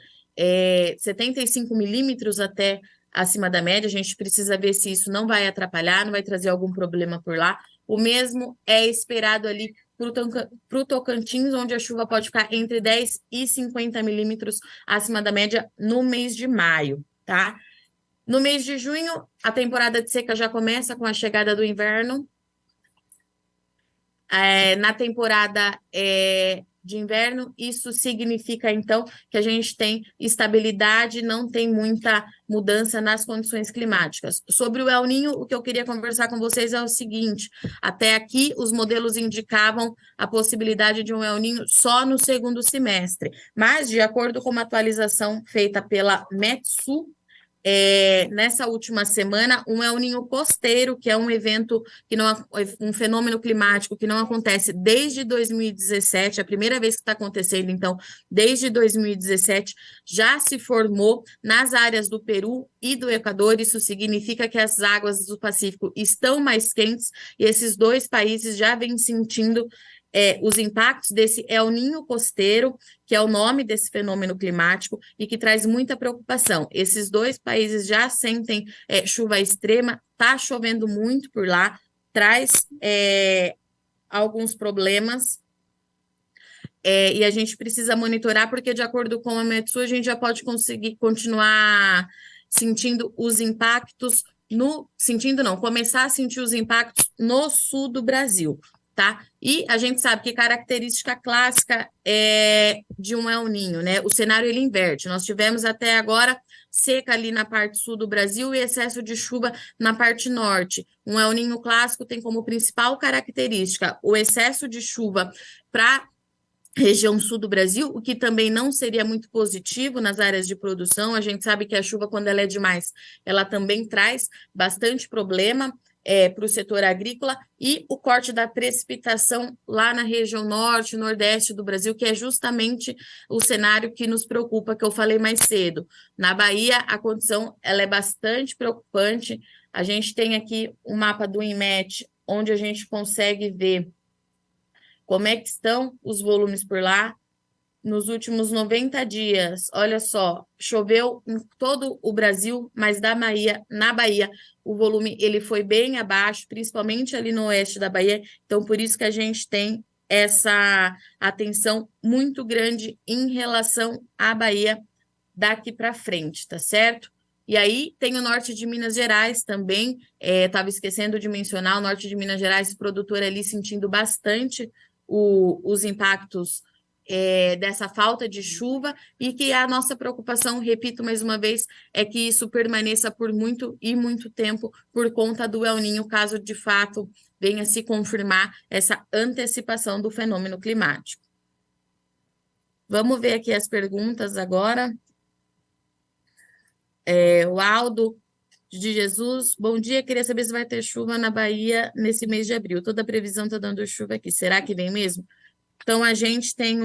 75 milímetros até acima da média. A gente precisa ver se isso não vai atrapalhar, não vai trazer algum problema por lá. O mesmo é esperado ali para o Tocantins, onde a chuva pode ficar entre 10 e 50 milímetros acima da média no mês de maio, tá? No mês de junho, a temporada de seca já começa com a chegada do inverno. Na temporada de inverno, isso significa, então, que a gente tem estabilidade, não tem muita mudança nas condições climáticas. Sobre o El Niño, o que eu queria conversar com vocês é o seguinte: até aqui, os modelos indicavam a possibilidade de um El Niño só no segundo semestre, mas, de acordo com uma atualização feita pela Metsu, nessa última semana, um El Niño costeiro, que é um evento, um fenômeno climático que não acontece desde 2017, a primeira vez que está acontecendo, então, desde 2017, já se formou nas áreas do Peru e do Equador. Isso significa que as águas do Pacífico estão mais quentes e esses dois países já vêm sentindo os impactos desse El Niño costeiro, que é o nome desse fenômeno climático e que traz muita preocupação. Esses dois países já sentem chuva extrema, está chovendo muito por lá, traz alguns problemas. e a gente precisa monitorar, porque de acordo com a Metsu, a gente já pode conseguir continuar sentindo os impactos começar a sentir os impactos no sul do Brasil, tá? E a gente sabe que característica clássica é de um El Niño, né? O cenário ele inverte. Nós tivemos até agora seca ali na parte sul do Brasil e excesso de chuva na parte norte. Um El Niño clássico tem como principal característica o excesso de chuva para região sul do Brasil, o que também não seria muito positivo nas áreas de produção. A gente sabe que a chuva, quando ela é demais, ela também traz bastante problema para o setor agrícola, e o corte da precipitação lá na região norte, nordeste do Brasil, que é justamente o cenário que nos preocupa, que eu falei mais cedo. Na Bahia, a condição ela é bastante preocupante. A gente tem aqui o mapa do INMET, onde a gente consegue ver como é que estão os volumes por lá nos últimos 90 dias. Olha só, choveu em todo o Brasil, mas na Bahia, o volume ele foi bem abaixo, principalmente ali no oeste da Bahia. Então, por isso que a gente tem essa atenção muito grande em relação à Bahia daqui para frente, tá certo? E aí tem o norte de Minas Gerais também, estava esquecendo de mencionar, o norte de Minas Gerais, produtor ali sentindo bastante os impactos dessa falta de chuva, e que a nossa preocupação, repito mais uma vez, é que isso permaneça por muito e muito tempo por conta do El Niño, caso de fato venha se confirmar essa antecipação do fenômeno climático. Vamos ver aqui as perguntas agora. O Aldo de Jesus, bom dia, queria saber se vai ter chuva na Bahia nesse mês de abril. Toda a previsão está dando chuva aqui, será que vem mesmo? Então, a gente tem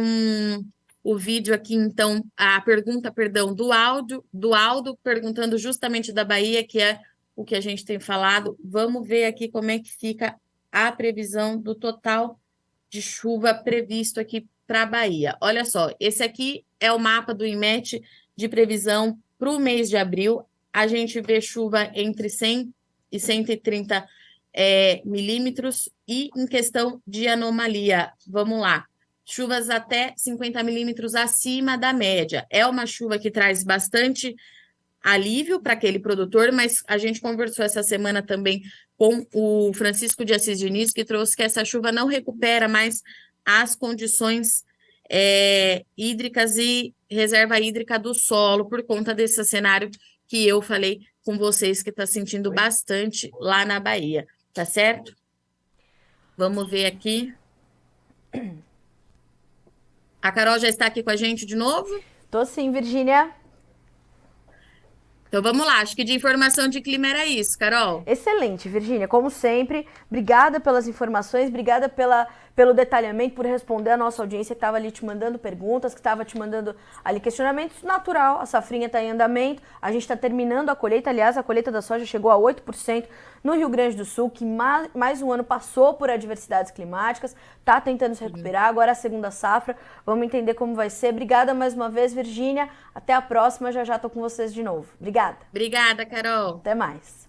o vídeo aqui, então, a pergunta, perdão, do Aldo, perguntando justamente da Bahia, que é o que a gente tem falado. Vamos ver aqui como é que fica a previsão do total de chuva previsto aqui para a Bahia. Olha só, esse aqui é o mapa do INMET de previsão para o mês de abril. A gente vê chuva entre 100 e 130 milímetros, e em questão de anomalia, vamos lá, chuvas até 50 milímetros acima da média. É uma chuva que traz bastante alívio para aquele produtor, mas a gente conversou essa semana também com o Francisco de Assis Diniz, que trouxe que essa chuva não recupera mais as condições hídricas e reserva hídrica do solo, por conta desse cenário que eu falei com vocês, que está sentindo bastante lá na Bahia, tá certo? Vamos ver aqui. A Carol já está aqui com a gente de novo? Tô sim, Virgínia. Então vamos lá, acho que de informação de clima era isso, Carol. Excelente, Virgínia, como sempre, obrigada pelas informações, obrigada pelo detalhamento, por responder a nossa audiência que estava ali te mandando perguntas, que estava te mandando ali questionamentos. Natural, a safrinha está em andamento, a gente está terminando a colheita, aliás, a colheita da soja chegou a 8% no Rio Grande do Sul, que mais um ano passou por adversidades climáticas, está tentando se recuperar, agora a segunda safra, vamos entender como vai ser. Obrigada mais uma vez, Virgínia, até a próxima, já estou com vocês de novo. Obrigada. Obrigada, Carol. Até mais.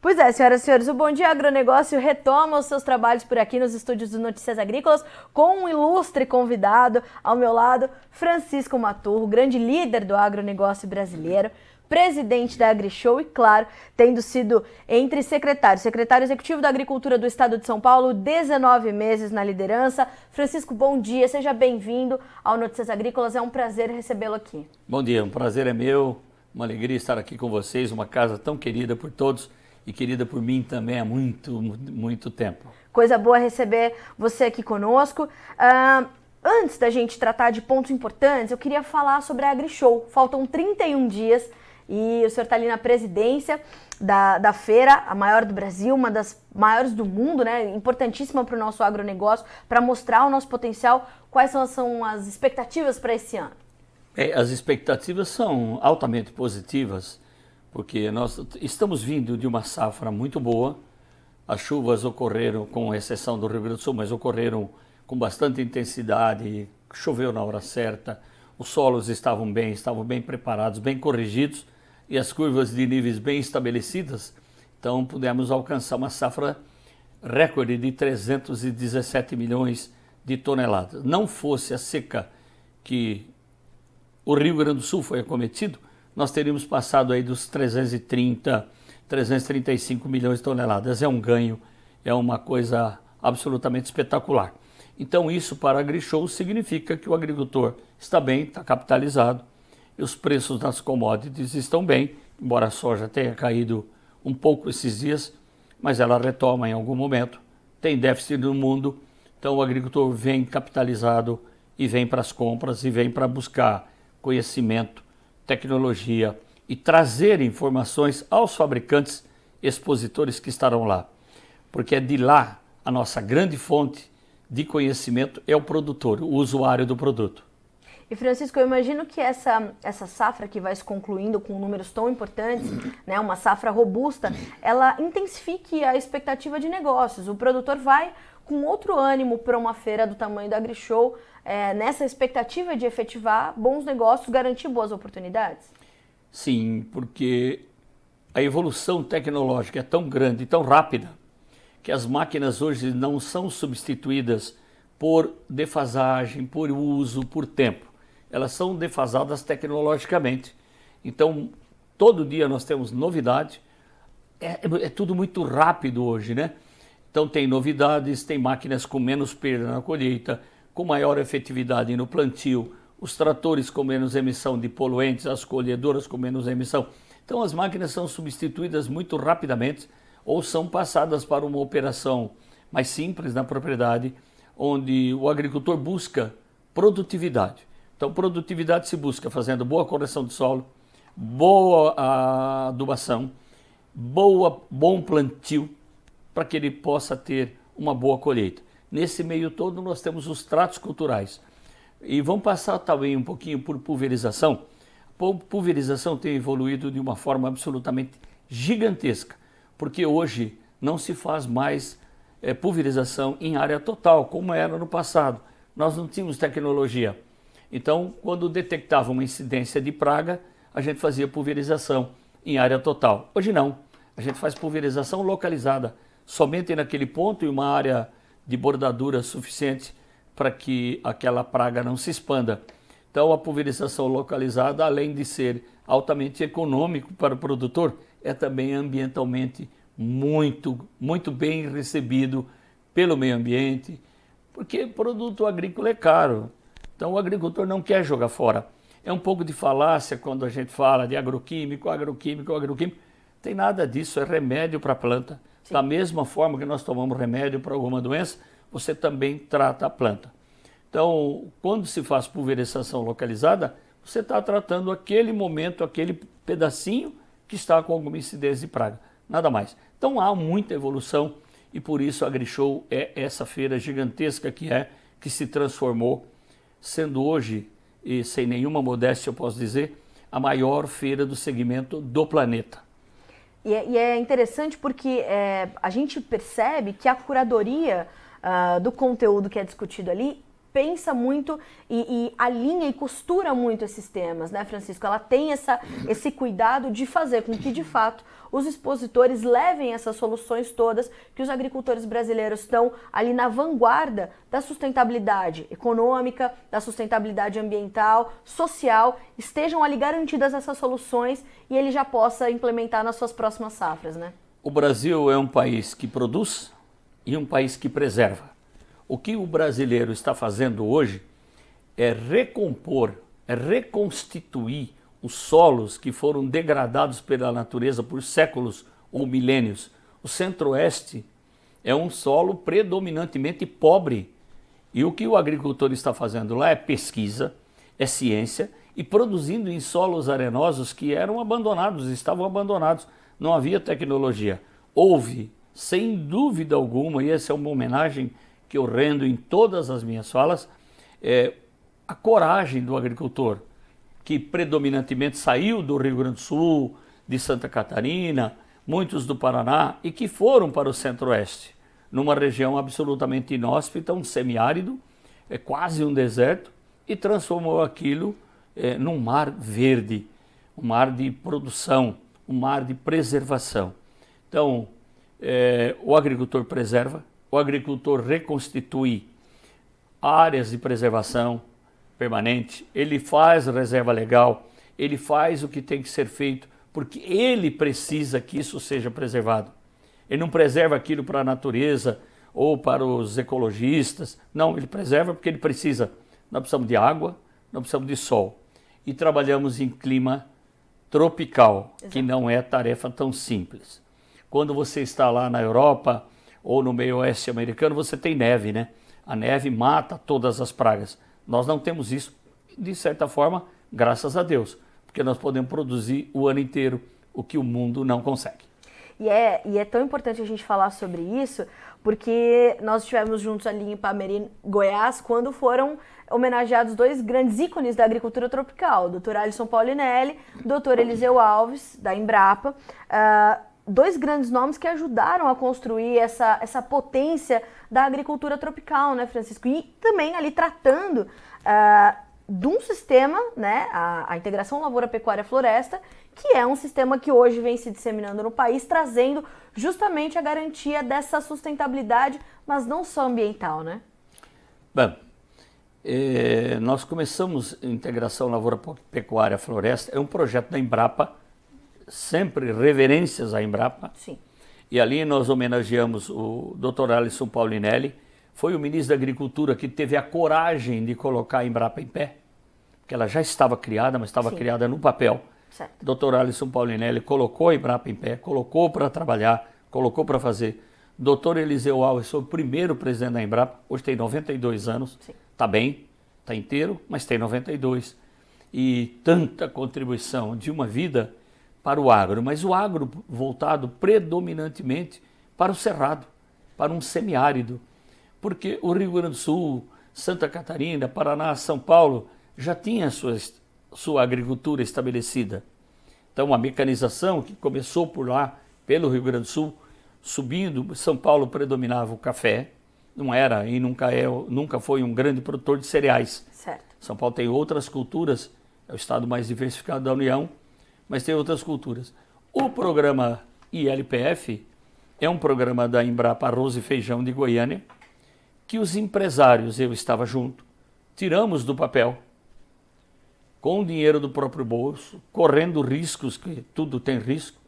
Pois é, senhoras e senhores, o Bom Dia Agronegócio retoma os seus trabalhos por aqui nos estúdios do Notícias Agrícolas com um ilustre convidado ao meu lado, Francisco Maturro, grande líder do agronegócio brasileiro, presidente da AgriShow e, claro, tendo sido entre secretário executivo da Agricultura do Estado de São Paulo, 19 meses na liderança. Francisco, bom dia, seja bem-vindo ao Notícias Agrícolas, é um prazer recebê-lo aqui. Bom dia, um prazer é meu, uma alegria estar aqui com vocês, uma casa tão querida por todos e querida por mim também há muito tempo. Coisa boa receber você aqui conosco. Antes da gente tratar de pontos importantes, eu queria falar sobre a AgriShow. Faltam 31 dias e o senhor está ali na presidência da feira, a maior do Brasil, uma das maiores do mundo, né? Importantíssima para o nosso agronegócio, para mostrar o nosso potencial. Quais são as expectativas para esse ano? As expectativas são altamente positivas, porque nós estamos vindo de uma safra muito boa. As chuvas ocorreram, com exceção do Rio Grande do Sul, mas ocorreram com bastante intensidade, choveu na hora certa, os solos estavam bem preparados, bem corrigidos e as curvas de níveis bem estabelecidas. Então pudemos alcançar uma safra recorde de 317 milhões de toneladas. Não fosse a seca que o Rio Grande do Sul foi acometido, nós teríamos passado aí dos 335 milhões de toneladas. É um ganho, é uma coisa absolutamente espetacular. Então isso para a AgriShow significa que o agricultor está bem, está capitalizado, e os preços das commodities estão bem, embora a soja tenha caído um pouco esses dias, mas ela retoma em algum momento. Tem déficit no mundo, então o agricultor vem capitalizado e vem para as compras e vem para buscar conhecimento, tecnologia e trazer informações aos fabricantes expositores que estarão lá. Porque é de lá a nossa grande fonte de conhecimento é o produtor, o usuário do produto. E Francisco, eu imagino que essa safra que vai se concluindo com números tão importantes, né, uma safra robusta, ela intensifique a expectativa de negócios. O produtor vai com outro ânimo para uma feira do tamanho da AgriShow, nessa expectativa de efetivar bons negócios, garantir boas oportunidades? Sim, porque a evolução tecnológica é tão grande e tão rápida que as máquinas hoje não são substituídas por defasagem, por uso, por tempo. Elas são defasadas tecnologicamente. Então, todo dia nós temos novidade. É tudo muito rápido hoje, né? Então tem novidades, tem máquinas com menos perda na colheita, com maior efetividade no plantio, os tratores com menos emissão de poluentes, as colhedoras com menos emissão. Então as máquinas são substituídas muito rapidamente ou são passadas para uma operação mais simples na propriedade, onde o agricultor busca produtividade. Então produtividade se busca fazendo boa correção de solo, boa adubação, bom plantio, para que ele possa ter uma boa colheita. Nesse meio todo nós temos os tratos culturais. E vamos passar também um pouquinho por pulverização. A pulverização tem evoluído de uma forma absolutamente gigantesca, porque hoje não se faz mais pulverização em área total, como era no passado. Nós não tínhamos tecnologia. Então, quando detectava uma incidência de praga, a gente fazia pulverização em área total. Hoje não. A gente faz pulverização localizada, somente naquele ponto e uma área de bordadura suficiente para que aquela praga não se expanda. Então a pulverização localizada, além de ser altamente econômico para o produtor, é também ambientalmente muito bem recebido pelo meio ambiente, porque produto agrícola é caro. Então o agricultor não quer jogar fora. É um pouco de falácia quando a gente fala de agroquímico. Tem nada disso, é remédio para a planta. Sim. Da mesma forma que nós tomamos remédio para alguma doença, você também trata a planta. Então, quando se faz pulverização localizada, você está tratando aquele momento, aquele pedacinho que está com alguma incidência de praga, nada mais. Então há muita evolução e por isso a AgriShow é essa feira gigantesca que se transformou, sendo hoje, e sem nenhuma modéstia eu posso dizer, a maior feira do segmento do planeta. E é interessante porque a gente percebe que a curadoria do conteúdo que é discutido ali pensa muito e alinha e costura muito esses temas, né, Francisco? Ela tem esse cuidado de fazer com que, de fato, os expositores levem essas soluções todas que os agricultores brasileiros estão ali na vanguarda da sustentabilidade econômica, da sustentabilidade ambiental, social, estejam ali garantidas essas soluções e ele já possa implementar nas suas próximas safras, né? O Brasil é um país que produz e um país que preserva. O que o brasileiro está fazendo hoje é recompor, é reconstituir os solos que foram degradados pela natureza por séculos ou milênios. O Centro-Oeste é um solo predominantemente pobre. E o que o agricultor está fazendo lá é pesquisa, é ciência e produzindo em solos arenosos que eram abandonados, estavam abandonados. Não havia tecnologia. Houve, sem dúvida alguma, e essa é uma homenagem que eu rendo em todas as minhas falas, a coragem do agricultor, que predominantemente saiu do Rio Grande do Sul, de Santa Catarina, muitos do Paraná, e que foram para o Centro-Oeste, numa região absolutamente inóspita, um semiárido, quase um deserto, e transformou aquilo num mar verde, um mar de produção, um mar de preservação. Então, o agricultor preserva, o agricultor reconstitui áreas de preservação permanente, ele faz reserva legal, ele faz o que tem que ser feito, porque ele precisa que isso seja preservado. Ele não preserva aquilo para a natureza ou para os ecologistas, não, ele preserva porque ele precisa. Nós precisamos de água, nós precisamos de sol. E trabalhamos em clima tropical, Exato. que não é tarefa tão simples. Quando você está lá na Europa ou no meio oeste americano, você tem neve, né? A neve mata todas as pragas. Nós não temos isso, de certa forma, graças a Deus, porque nós podemos produzir o ano inteiro o que o mundo não consegue. E é tão importante a gente falar sobre isso, porque nós estivemos juntos ali em Ipameri, Goiás, quando foram homenageados dois grandes ícones da agricultura tropical, o Dr. Alisson Paulinelli, o Dr. Eliseu Alves, da Embrapa, dois grandes nomes que ajudaram a construir essa potência da agricultura tropical, né, Francisco? E também ali tratando de um sistema, né, a integração lavoura-pecuária-floresta, que é um sistema que hoje vem se disseminando no país, trazendo justamente a garantia dessa sustentabilidade, mas não só ambiental, né? Bom, nós começamos a integração lavoura-pecuária-floresta, é um projeto da Embrapa, sempre reverências à Embrapa. Sim. E ali nós homenageamos o Dr. Alisson Paulinelli, foi o ministro da Agricultura que teve a coragem de colocar a Embrapa em pé, porque ela já estava criada, mas estava Sim. criada no papel. Certo. Dr. Alisson Paulinelli colocou a Embrapa em pé, colocou para trabalhar, colocou para fazer. Dr. Eliseu Alves foi o primeiro presidente da Embrapa, hoje tem 92 anos, está bem, está inteiro, mas tem 92. E tanta contribuição de uma vida para o agro, mas o agro voltado predominantemente para o cerrado, para um semiárido, porque o Rio Grande do Sul, Santa Catarina, Paraná, São Paulo já tinha sua agricultura estabelecida. Então a mecanização que começou por lá, pelo Rio Grande do Sul, subindo, São Paulo predominava o café, não era e nunca foi um grande produtor de cereais. Certo. São Paulo tem outras culturas, é o estado mais diversificado da União, mas tem outras culturas. O programa ILPF é um programa da Embrapa Arroz e Feijão de Goiânia, que os empresários, eu estava junto, tiramos do papel, com o dinheiro do próprio bolso, correndo riscos, que tudo tem risco,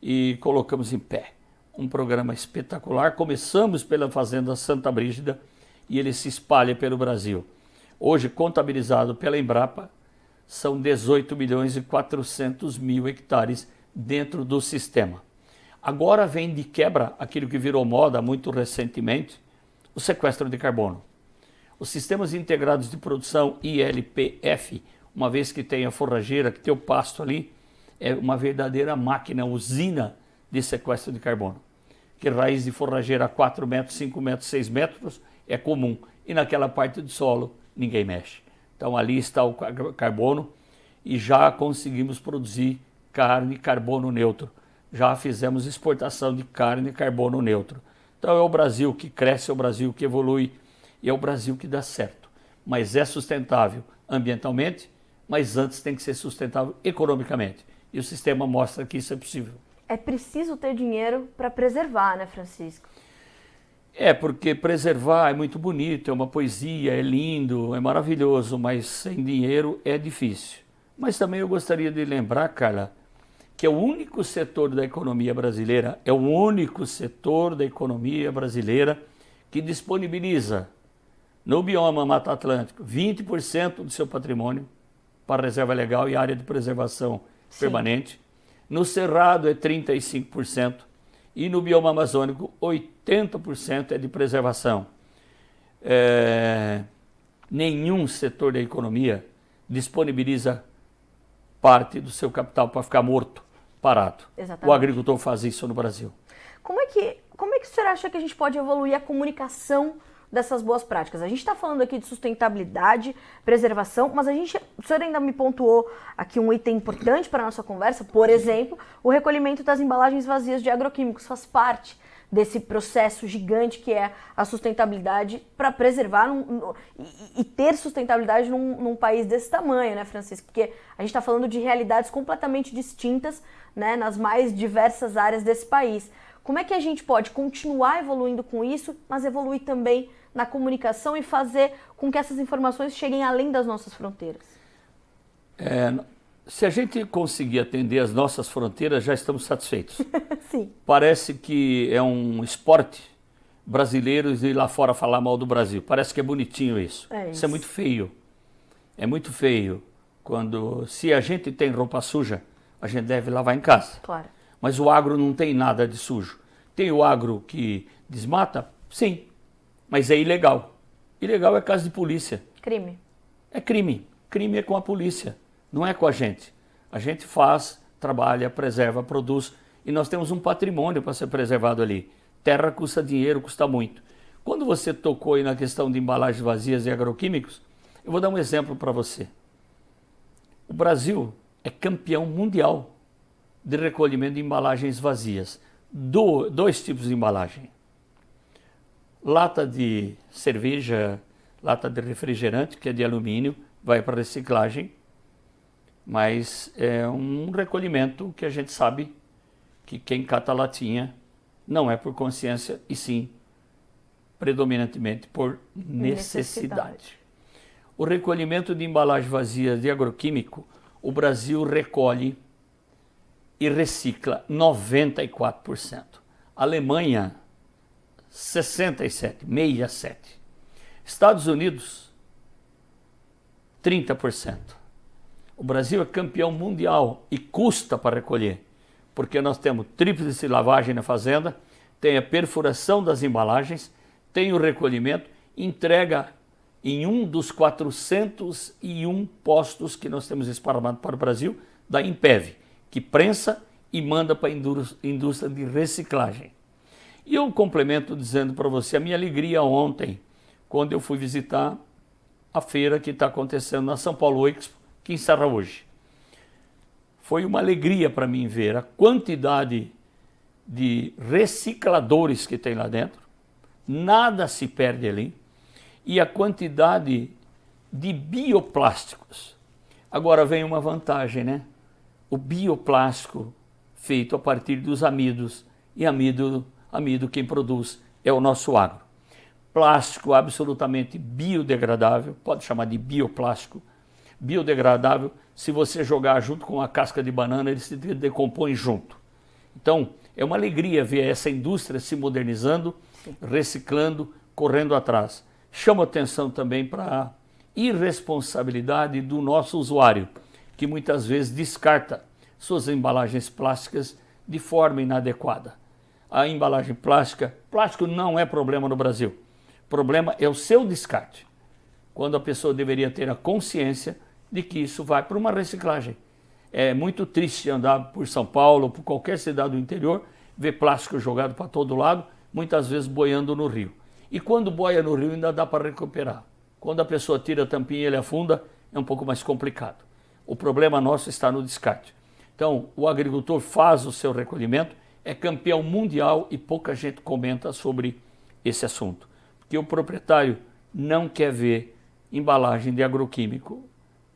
e colocamos em pé. Um programa espetacular. Começamos pela Fazenda Santa Brígida e ele se espalha pelo Brasil. Hoje, contabilizado pela Embrapa, são 18 milhões e 400 mil hectares dentro do sistema. Agora vem de quebra aquilo que virou moda muito recentemente, o sequestro de carbono. Os sistemas integrados de produção ILPF, uma vez que tem a forrageira, que tem o pasto ali, é uma verdadeira máquina, usina de sequestro de carbono. Que raiz de forrageira a 4 metros, 5 metros, 6 metros é comum. E naquela parte do solo ninguém mexe. Então ali está o carbono e já conseguimos produzir carne carbono neutro. Já fizemos exportação de carne carbono neutro. Então é o Brasil que cresce, é o Brasil que evolui e é o Brasil que dá certo. Mas é sustentável ambientalmente, mas antes tem que ser sustentável economicamente. E o sistema mostra que isso é possível. É preciso ter dinheiro para preservar, né, Francisco? É, porque preservar é muito bonito, é uma poesia, é lindo, é maravilhoso, mas sem dinheiro é difícil. Mas também eu gostaria de lembrar, Carla, que é o único setor da economia brasileira, que disponibiliza no bioma Mata Atlântico 20% do seu patrimônio para reserva legal e área de preservação permanente. No Cerrado é 35% e no bioma amazônico 80% é de preservação. Nenhum setor da economia disponibiliza parte do seu capital para ficar morto, parado. Exatamente. O agricultor faz isso no Brasil. Como é que o senhor acha que a gente pode evoluir a comunicação dessas boas práticas? A gente está falando aqui de sustentabilidade, preservação, mas o senhor ainda me pontuou aqui um item importante para a nossa conversa, por exemplo, o recolhimento das embalagens vazias de agroquímicos faz parte desse processo gigante que é a sustentabilidade para preservar e ter sustentabilidade num país desse tamanho, né, Francisco? Porque a gente está falando de realidades completamente distintas, né, nas mais diversas áreas desse país. Como é que a gente pode continuar evoluindo com isso, mas evoluir também na comunicação e fazer com que essas informações cheguem além das nossas fronteiras? Se a gente conseguir atender as nossas fronteiras, já estamos satisfeitos. Sim. Parece que é um esporte brasileiro ir lá fora falar mal do Brasil. Parece que é bonitinho isso. Isso é muito feio. É muito feio quando, se a gente tem roupa suja, a gente deve lavar em casa. Claro. Mas o agro não tem nada de sujo. Tem o agro que desmata? Sim. Mas é ilegal. Ilegal é caso de polícia. Crime. É crime. Crime é com a polícia, não é com a gente. A gente faz, trabalha, preserva, produz e nós temos um patrimônio para ser preservado ali. Terra custa dinheiro, custa muito. Quando você tocou aí na questão de embalagens vazias e agroquímicos, eu vou dar um exemplo para você. O Brasil é campeão mundial de recolhimento de embalagens vazias. Dois tipos de embalagem. Lata de cerveja, lata de refrigerante, que é de alumínio, vai para reciclagem, mas é um recolhimento que a gente sabe que quem cata latinha não é por consciência, e sim predominantemente por necessidade. O recolhimento de embalagens vazias de agroquímico, o Brasil recolhe e recicla 94%. Alemanha, 67%. Estados Unidos, 30%. O Brasil é campeão mundial e custa para recolher, porque nós temos tríplice lavagem na fazenda, tem a perfuração das embalagens, tem o recolhimento, entrega em um dos 401 postos que nós temos espalhados para o Brasil, da Impev, que prensa e manda para a indústria de reciclagem. E eu complemento dizendo para você a minha alegria ontem, quando eu fui visitar a feira que está acontecendo na São Paulo Expo, que encerra hoje. Foi uma alegria para mim ver a quantidade de recicladores que tem lá dentro, nada se perde ali, e a quantidade de bioplásticos. Agora vem uma vantagem, né? O bioplástico feito a partir dos amidos, e amido quem produz é o nosso agro. Plástico absolutamente biodegradável, pode chamar de bioplástico, biodegradável, se você jogar junto com a casca de banana, ele se decompõe junto. Então, é uma alegria ver essa indústria se modernizando, reciclando, correndo atrás. Chama atenção também para a irresponsabilidade do nosso usuário, que muitas vezes descarta suas embalagens plásticas de forma inadequada. A embalagem plástica, plástico não é problema no Brasil. O problema é o seu descarte, quando a pessoa deveria ter a consciência de que isso vai para uma reciclagem. É muito triste andar por São Paulo ou por qualquer cidade do interior, ver plástico jogado para todo lado, muitas vezes boiando no rio. E quando boia no rio ainda dá para recuperar. Quando a pessoa tira a tampinha e ele afunda, é um pouco mais complicado. O problema nosso está no descarte. Então, o agricultor faz o seu recolhimento, é campeão mundial e pouca gente comenta sobre esse assunto. Porque o proprietário não quer ver embalagem de agroquímico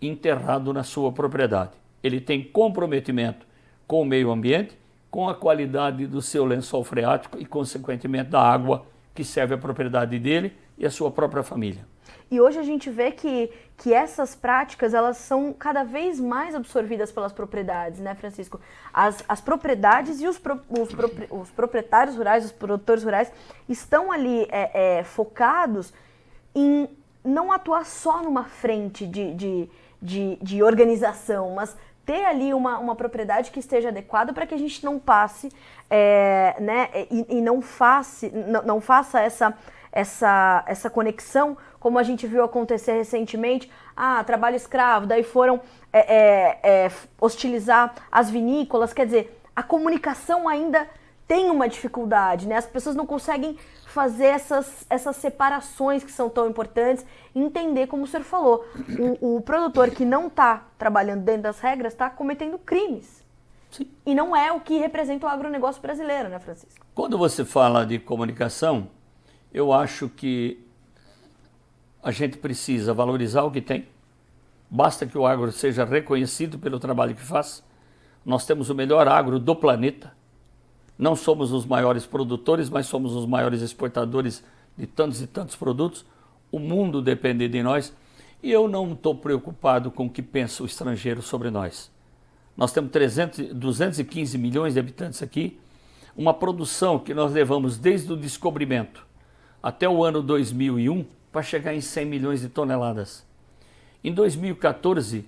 enterrado na sua propriedade. Ele tem comprometimento com o meio ambiente, com a qualidade do seu lençol freático e, consequentemente, da água que serve à propriedade dele e à sua própria família. E hoje a gente vê que essas práticas, elas são cada vez mais absorvidas pelas propriedades, né, Francisco? As propriedades e os proprietários rurais, os produtores rurais, estão ali focados em não atuar só numa frente de organização, mas ter ali uma propriedade que esteja adequada para que a gente não passe, né, e não faça essa conexão, como a gente viu acontecer recentemente, trabalho escravo, daí foram hostilizar as vinícolas, quer dizer, a comunicação ainda tem uma dificuldade, né? As pessoas não conseguem fazer essas separações que são tão importantes, entender, como o senhor falou, o produtor que não está trabalhando dentro das regras está cometendo crimes. Sim. E não é o que representa o agronegócio brasileiro, né, Francisco? Quando você fala de comunicação, eu acho que a gente precisa valorizar o que tem. Basta que o agro seja reconhecido pelo trabalho que faz. Nós temos o melhor agro do planeta. Não somos os maiores produtores, mas somos os maiores exportadores de tantos e tantos produtos, o mundo depende de nós e eu não estou preocupado com o que pensa o estrangeiro sobre nós. Nós temos 215 milhões de habitantes aqui, uma produção que nós levamos desde o descobrimento até o ano 2001 para chegar em 100 milhões de toneladas. Em 2014,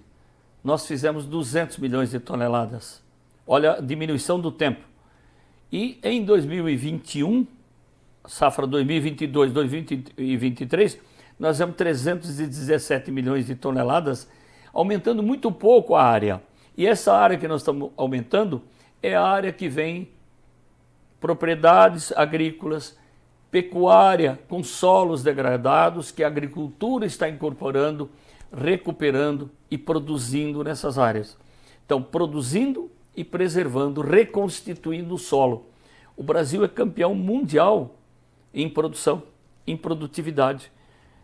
nós fizemos 200 milhões de toneladas. Olha a diminuição do tempo. E em 2021, safra 2022, 2023, nós temos 317 milhões de toneladas, aumentando muito pouco a área. E essa área que nós estamos aumentando é a área que vem propriedades agrícolas, pecuária com solos degradados, que a agricultura está incorporando, recuperando e produzindo nessas áreas. Então, produzindo e preservando, reconstituindo o solo. O Brasil é campeão mundial em produção, em produtividade.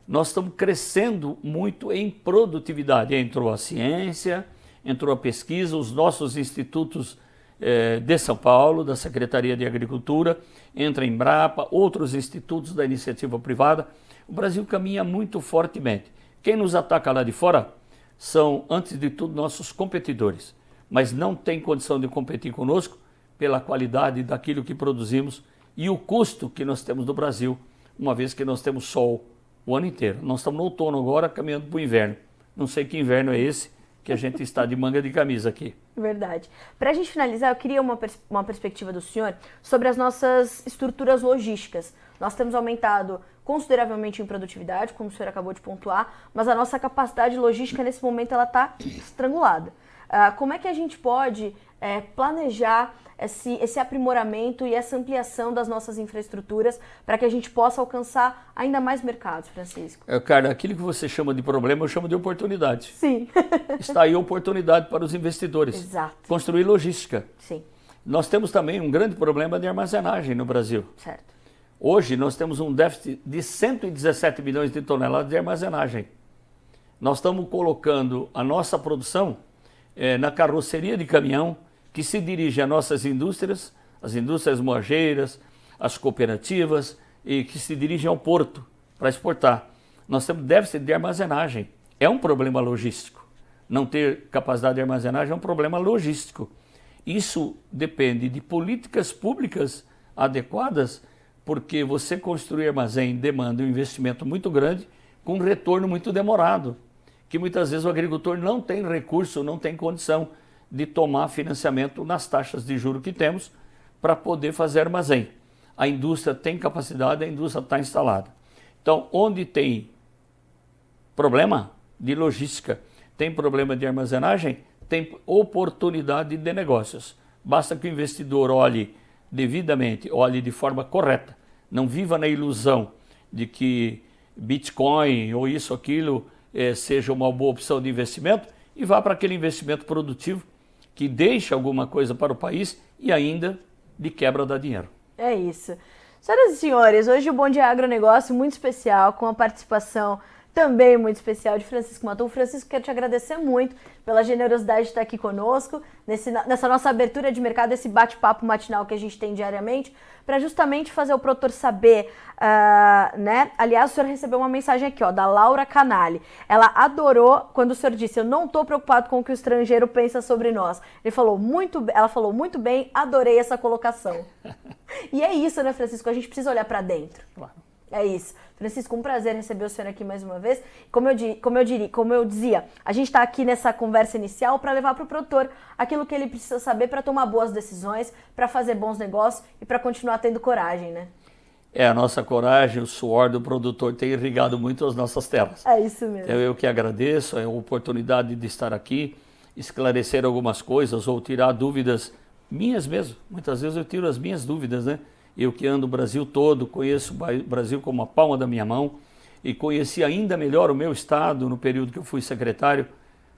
Nós estamos crescendo muito em produtividade. Entrou a ciência, entrou a pesquisa, os nossos institutos de São Paulo, da Secretaria de Agricultura, entra a Embrapa, outros institutos da iniciativa privada. O Brasil caminha muito fortemente. Quem nos ataca lá de fora são, antes de tudo, nossos competidores, mas não tem condição de competir conosco pela qualidade daquilo que produzimos e o custo que nós temos no Brasil, uma vez que nós temos sol o ano inteiro. Nós estamos no outono agora, caminhando para o inverno. Não sei que inverno é esse que a gente está de manga de camisa aqui. Verdade. Para a gente finalizar, eu queria uma perspectiva do senhor sobre as nossas estruturas logísticas. Nós temos aumentado consideravelmente em produtividade, como o senhor acabou de pontuar, mas a nossa capacidade logística nesse momento ela está estrangulada. Como é que a gente pode planejar esse aprimoramento e essa ampliação das nossas infraestruturas para que a gente possa alcançar ainda mais mercados, Francisco? Cara, aquilo que você chama de problema, eu chamo de oportunidade. Sim. Está aí a oportunidade para os investidores. Exato. Construir logística. Sim. Nós temos também um grande problema de armazenagem no Brasil. Certo. Hoje nós temos um déficit de 117 milhões de toneladas de armazenagem. Nós estamos colocando a nossa produção na carroceria de caminhão que se dirige a nossas indústrias, as indústrias moageiras, as cooperativas e que se dirigem ao porto para exportar. Nós temos déficit de armazenagem. É um problema logístico. Não ter capacidade de armazenagem é um problema logístico. Isso depende de políticas públicas adequadas, porque você construir armazém demanda um investimento muito grande com um retorno muito demorado, que muitas vezes o agricultor não tem recurso, não tem condição de tomar financiamento nas taxas de juros que temos para poder fazer armazém. A indústria tem capacidade, a indústria está instalada. Então, onde tem problema de logística, tem problema de armazenagem, tem oportunidade de negócios. Basta que o investidor olhe devidamente, olhe de forma correta, não viva na ilusão de que Bitcoin ou isso, aquilo seja uma boa opção de investimento e vá para aquele investimento produtivo que deixa alguma coisa para o país e ainda de quebra dá dinheiro. É isso. Senhoras e senhores, hoje o Bom Dia Agronegócio muito especial, com a participação também muito especial de Francisco Matum. Francisco, quero te agradecer muito pela generosidade de estar aqui conosco, nessa nossa abertura de mercado, esse bate-papo matinal que a gente tem diariamente, para justamente fazer o produtor saber, né? Aliás, o senhor recebeu uma mensagem aqui, ó, da Laura Canali. Ela adorou quando o senhor disse: eu não estou preocupado com o que o estrangeiro pensa sobre nós. Ela falou muito bem, adorei essa colocação. E é isso, né, Francisco? A gente precisa olhar para dentro. Claro. É isso. Francisco, um prazer receber o senhor aqui mais uma vez. Como eu dizia, a gente está aqui nessa conversa inicial para levar para o produtor aquilo que ele precisa saber para tomar boas decisões, para fazer bons negócios e para continuar tendo coragem, né? A nossa coragem, o suor do produtor tem irrigado muito as nossas terras. É isso mesmo. Então, eu que agradeço a oportunidade de estar aqui, esclarecer algumas coisas ou tirar dúvidas minhas mesmo. Muitas vezes eu tiro as minhas dúvidas, né? Eu que ando o Brasil todo, conheço o Brasil como a palma da minha mão e conheci ainda melhor o meu estado no período que eu fui secretário,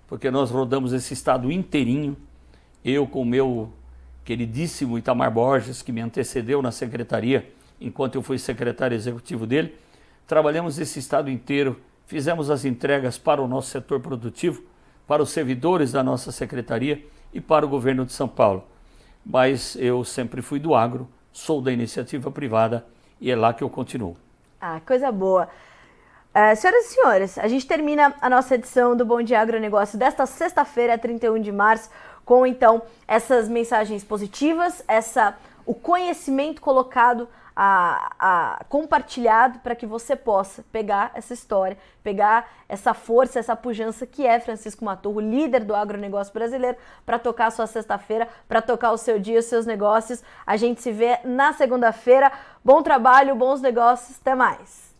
porque nós rodamos esse estado inteirinho. Eu com o meu queridíssimo Itamar Borges, que me antecedeu na secretaria, enquanto eu fui secretário executivo dele, trabalhamos esse estado inteiro, fizemos as entregas para o nosso setor produtivo, para os servidores da nossa secretaria e para o governo de São Paulo. Mas eu sempre fui do agro, sou da iniciativa privada e é lá que eu continuo. Ah, coisa boa. Senhoras e senhores, a gente termina a nossa edição do Bom Dia Agronegócio desta sexta-feira, 31 de março, com então essas mensagens positivas, o conhecimento colocado, compartilhado para que você possa pegar essa história, pegar essa força, essa pujança que é Francisco Maturro, líder do agronegócio brasileiro, para tocar a sua sexta-feira, para tocar o seu dia, os seus negócios. A gente se vê na segunda-feira. Bom trabalho, bons negócios, até mais!